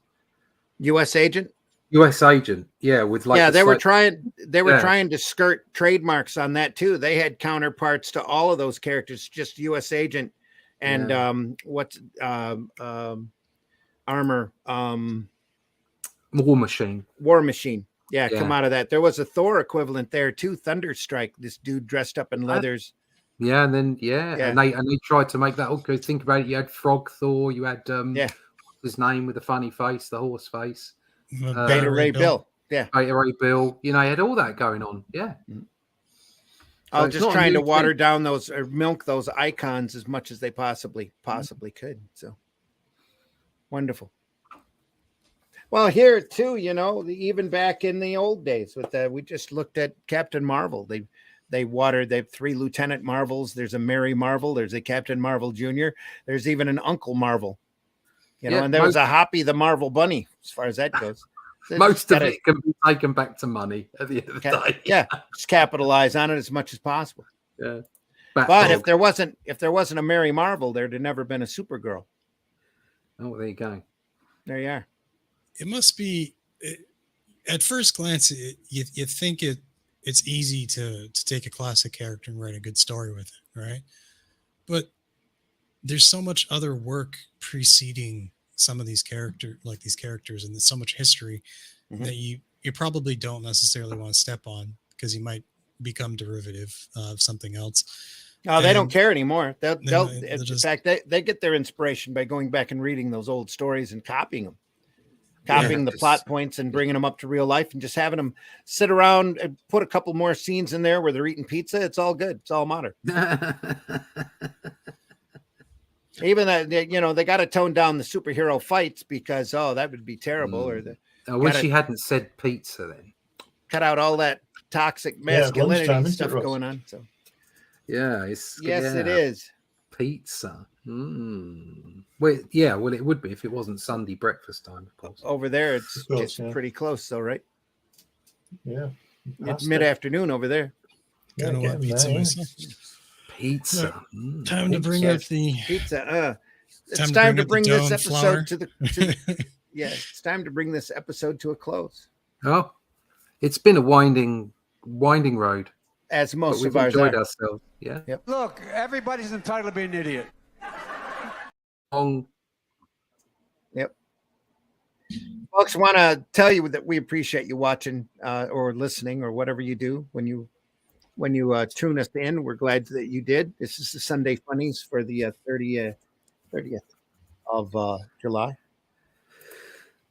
U.S. agent. U.S. agent. Yeah, with they were trying to skirt trademarks on that too. They had counterparts to all of those characters, just U.S. agent and Armor. War Machine. Yeah, come out of that. There was a Thor equivalent there too. Thunderstrike. This dude dressed up in leathers. Yeah, and then and they tried to make that. Okay, think about it. You had Frog Thor. You had what's his name with the funny face, the horse face. Beta Ray Bill. Yeah, Beta Ray Bill. You had all that going on. Yeah. I was just trying to water down those or milk those icons as much as they possibly could. So wonderful. Well, here too, even back in the old days with we just looked at Captain Marvel. They have 3 Lieutenant Marvels. There's a Mary Marvel. There's a Captain Marvel Jr. There's even an Uncle Marvel. And there was a Hoppy the Marvel Bunny, as far as that goes. Most of it can be taken back to money at the end of the day. Yeah, just capitalize on it as much as possible. Yeah. But if there wasn't a Mary Marvel, there'd have never been a Supergirl. Oh, there you go. There you are. It must be, at first glance, you think it's easy to take a classic character and write a good story with it, right? But there's so much other work preceding some of these characters, and there's so much history that you probably don't necessarily want to step on because you might become derivative of something else. No, they don't care anymore. In fact, they get their inspiration by going back and reading those old stories and copying the plot points and bringing them up to real life and just having them sit around and put a couple more scenes in there where they're eating pizza. It's all good. It's all modern. Even that, they got to tone down the superhero fights because that would be terrible. Or I wish she hadn't said pizza then. Cut out all that toxic masculinity stuff going on. So yes, it is pizza. Well, it would be if it wasn't Sunday breakfast time, of course. Over there, it's pretty close, though, right? Yeah, it's mid-afternoon over there. Yeah, Pizza. Time to bring out the pizza. It's time to bring this episode to the. Yeah, it's time to bring this episode to a close. Oh, it's been a winding road. As most we've of ours enjoyed are. ourselves. Yeah. Yep. Look, everybody's entitled to be an idiot. Yep. Folks, want to tell you that we appreciate you watching or listening or whatever you do when you tune us in. We're glad that you did. This is the Sunday Funnies for the 30th of July.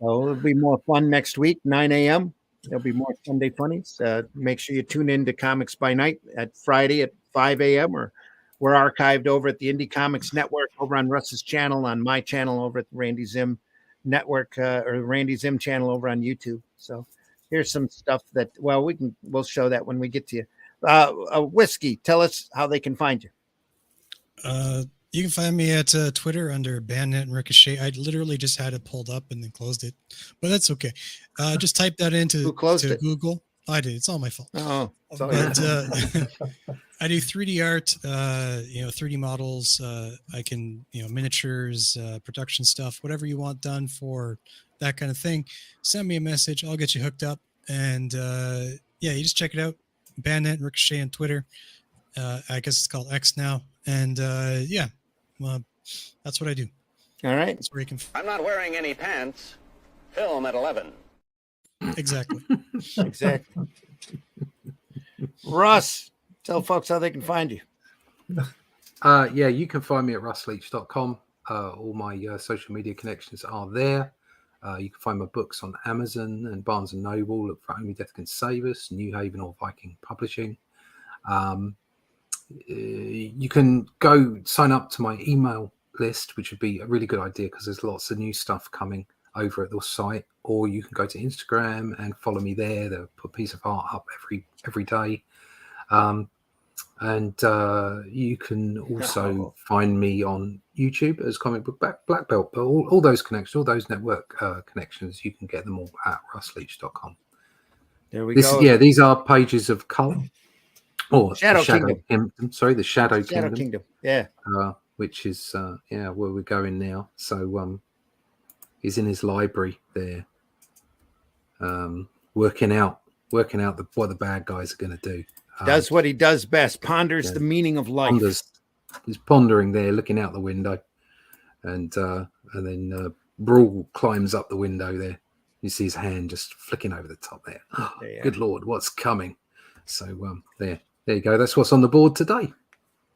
So it'll be more fun next week, 9 a.m. There'll be more Sunday Funnies. Make sure you tune in to Comics by Night at Friday at 5 a.m. or we're archived over at the Indie Comics Network, over on Russ's channel, on my channel over at the Randy Zim Network, or the Randy Zim channel over on YouTube. So here's some stuff that, we'll show that when we get to you. Whiskey, tell us how they can find you. You can find me at Twitter under Bandit and Ricochet. I literally just had it pulled up and then closed it, but that's okay. Just type that into Google. I did. It's all my fault. Oh, but I do 3D art, 3D models. I can, miniatures, production stuff, whatever you want done for that kind of thing. Send me a message. I'll get you hooked up. And you just check it out. Bandit and Ricochet on Twitter. I guess it's called X now. And that's what I do. All right. That's where you can. I'm not wearing any pants. Film at 11. Exactly. Exactly. Russ, tell folks how they can find you. You can find me at russleach.com. All my social media connections are there. You can find my books on Amazon and Barnes & Noble. Look for Only Death Can Save Us, New Haven or Viking Publishing. You can go sign up to my email list, which would be a really good idea because there's lots of new stuff coming over at the site. Or you can go to Instagram and follow me there. They'll put a piece of art up every day. And you can also find me on YouTube as Comic Book Black Belt. But all those connections, all those network connections, you can get them all at russleach.com. There we go. Yeah, these are pages of color. Or Shadow Kingdom. The Shadow Kingdom. Yeah. Which is where we're going now. So he's in his library there, working out what the bad guys are going to do. Does what he does best. Ponders the meaning of life. He's pondering there, looking out the window, and then Brawl climbs up the window there. You see his hand just flicking over the top there. Oh, good Lord, what's coming? So there you go. That's what's on the board today.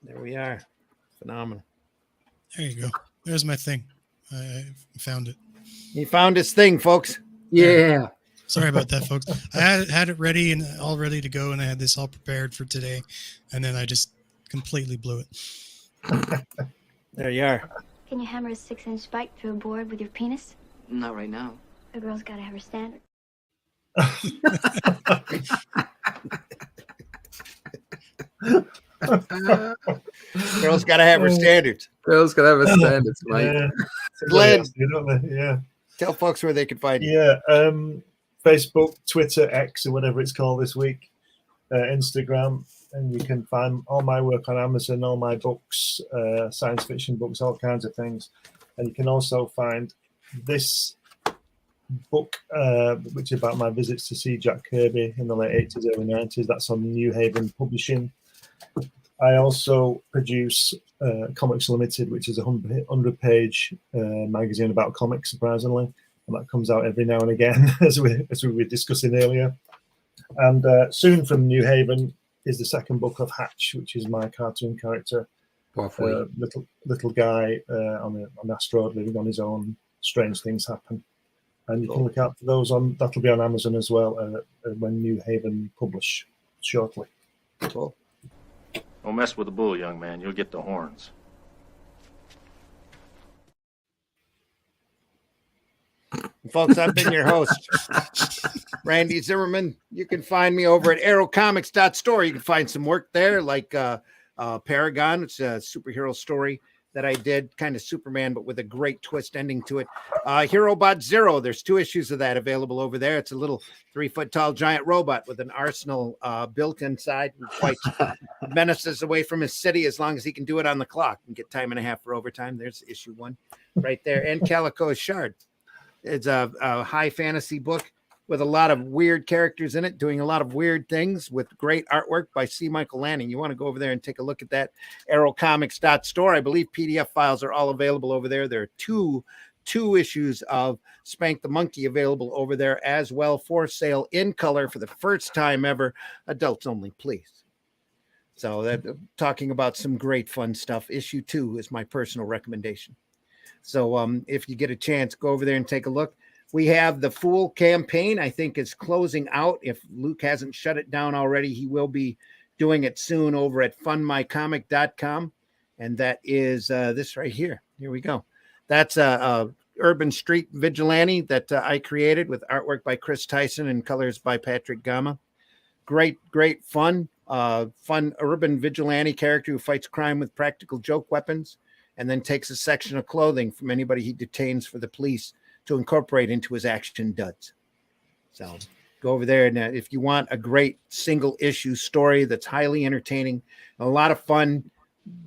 There we are. Phenomenal. There you go. There's my thing. I found it. He found his thing, folks. Yeah. Sorry about that, folks. I had it ready and all ready to go, and I had this all prepared for today, and then I just completely blew it. There you are. Can you hammer a 6-inch spike through a board with your penis? Not right now. A girl's got to have her standard. Girls got to have her standards. Girls got to have her standards, mate. Yeah. Glenn, Yeah. tell folks where they can find you. Yeah. Facebook, Twitter, X, or whatever it's called this week, Instagram, and you can find all my work on Amazon, all my books, science fiction books, all kinds of things. And you can also find this book, which is about my visits to see Jack Kirby in the late 80s, early 90s. That's on New Haven Publishing. I also produce Comics Limited, which is a 100-page magazine about comics, surprisingly. And that comes out every now and again, as we were discussing earlier. And soon from New Haven is the second book of Hatch, which is my cartoon character. Little guy on an asteroid living on his own. Strange things happen. And you can look out for those that'll be on Amazon as well when New Haven publish shortly. Cool. Don't mess with the bull, young man. You'll get the horns. Folks, I've been your host, Randy Zimmerman. You can find me over at arrowcomics.store. You can find some work there like Paragon. It's a superhero story that I did, kind of Superman, but with a great twist ending to it. HeroBot Zero, there's 2 issues of that available over there. It's a little 3-foot-tall giant robot with an arsenal built inside who fights menaces away from his city as long as he can do it on the clock and get time and a half for overtime. There's issue 1 right there. And Calico's Shard. It's a high fantasy book with a lot of weird characters in it, doing a lot of weird things with great artwork by Michael Lanning. You want to go over there and take a look at that. arrowcomics.store. I believe PDF files are all available over there. There are two issues of Spank the Monkey available over there as well for sale in color for the first time ever. Adults only, please. So that talking about some great fun stuff. Issue 2 is my personal recommendation. So if you get a chance, go over there and take a look. We have the Fool campaign, I think, is closing out. If Luke hasn't shut it down already, he will be doing it soon over at fundmycomic.com. And that is this right here. Here we go. That's a urban street vigilante that I created with artwork by Chris Tyson and colors by Patrick Gama. Great fun urban vigilante character who fights crime with practical joke weapons and then takes a section of clothing from anybody he detains for the police to incorporate into his action duds. So go over there. And if you want a great single issue story that's highly entertaining, a lot of fun,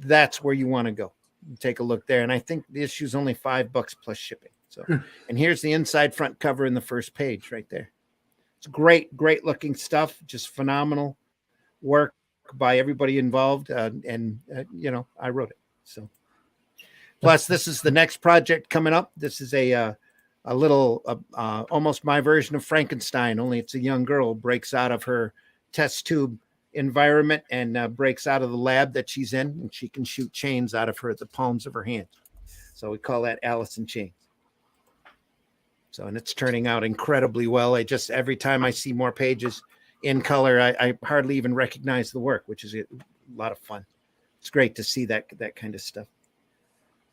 that's where you want to go. Take a look there. And I think the issue is only $5 plus shipping. So, and here's the inside front cover in the first page right there. It's great looking stuff. Just phenomenal work by everybody involved. I wrote it. So plus this is the next project coming up. This is a little almost my version of Frankenstein, only it's a young girl breaks out of her test tube environment and breaks out of the lab that she's in, and she can shoot chains out of the palms of her hands. So we call that Alice in Chains. So, and it's turning out incredibly well. Every time I see more pages in color, I hardly even recognize the work, which is a lot of fun. It's great to see that kind of stuff.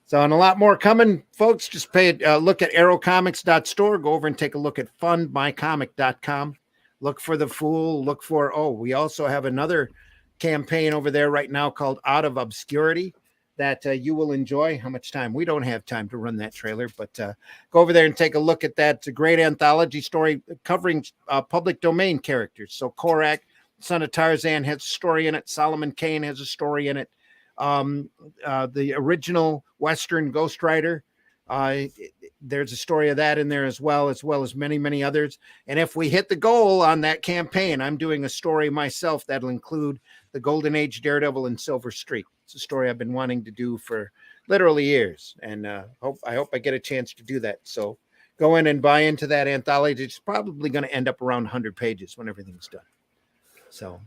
So, and a lot more coming, folks. Just look at arrowcomics.store. Go over and take a look at fundmycomic.com. Look for the Fool. Look for, we also have another campaign over there right now called Out of Obscurity that you will enjoy. How much time? We don't have time to run that trailer, but go over there and take a look at that. It's a great anthology story covering public domain characters. So Korak, son of Tarzan, has a story in it. Solomon Kane has a story in it. The original Western Ghost Rider, there's a story of that in there as well as many others. And if we hit the goal on that campaign, I'm doing a story myself that'll include the Golden Age Daredevil and Silver Streak. It's a story I've been wanting to do for literally years, and I hope I get a chance to do that. So go in and buy into that anthology. It's probably going to end up around 100 pages when everything's done. So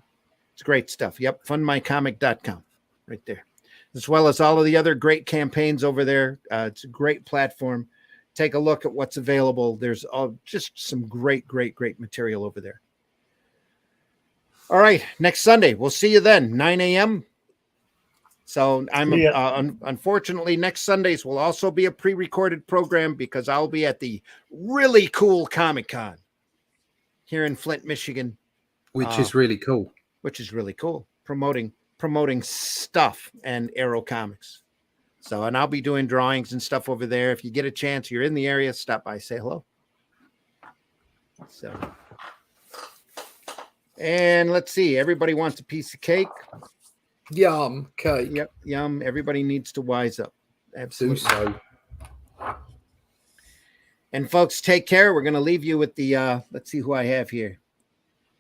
it's great stuff. Yep, fundmycomic.com right there, as well as all of the other great campaigns over there. It's a great platform. Take a look at what's available. There's just some great material over there. All right, next Sunday. We'll see you then, 9 a.m. So unfortunately, next Sundays will also be a pre-recorded program because I'll be at the really cool Comic-Con here in Flint, Michigan. Which is really cool. Promoting stuff and Arrow Comics. So, and I'll be doing drawings and stuff over there. If you get a chance, you're in the area, stop by, say hello. So, and let's see. Everybody wants a piece of cake. Yum, cake. Yep, yum. Everybody needs to wise up. Absolutely. So. And folks, take care. We're going to leave you with the, let's see who I have here.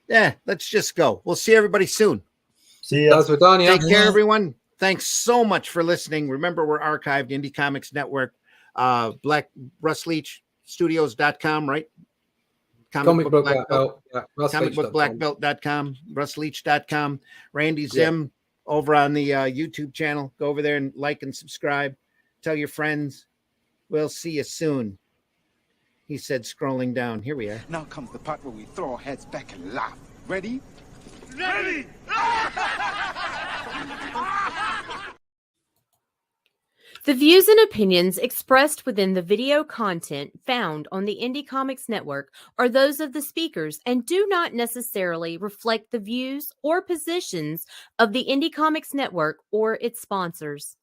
Yeah, let's just go. We'll see everybody soon. See ya. Take care, everyone. Thanks so much for listening. Remember, we're archived, Indie Comics Network, Russ Leach Studios.com, right? Comic Book Black Belt. Comicbookblackbelt.com, RussLeach.com, Randy Zim over on the YouTube channel. Go over there and like and subscribe. Tell your friends. We'll see you soon. He said, scrolling down. Here we are. Now comes the part where we throw our heads back and laugh. Ready? Ready! The views and opinions expressed within the video content found on the Indie Comics Network are those of the speakers and do not necessarily reflect the views or positions of the Indie Comics Network or its sponsors.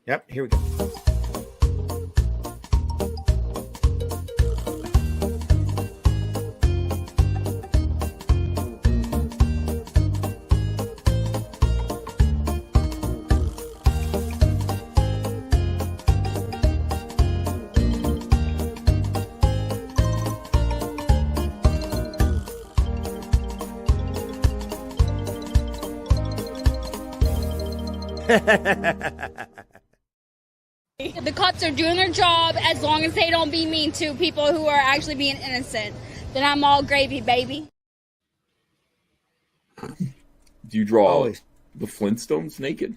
Yep, here we go. The cops are doing their job as long as they don't be mean to people who are actually being innocent. Then I'm all gravy, baby. Do you draw the Flintstones naked?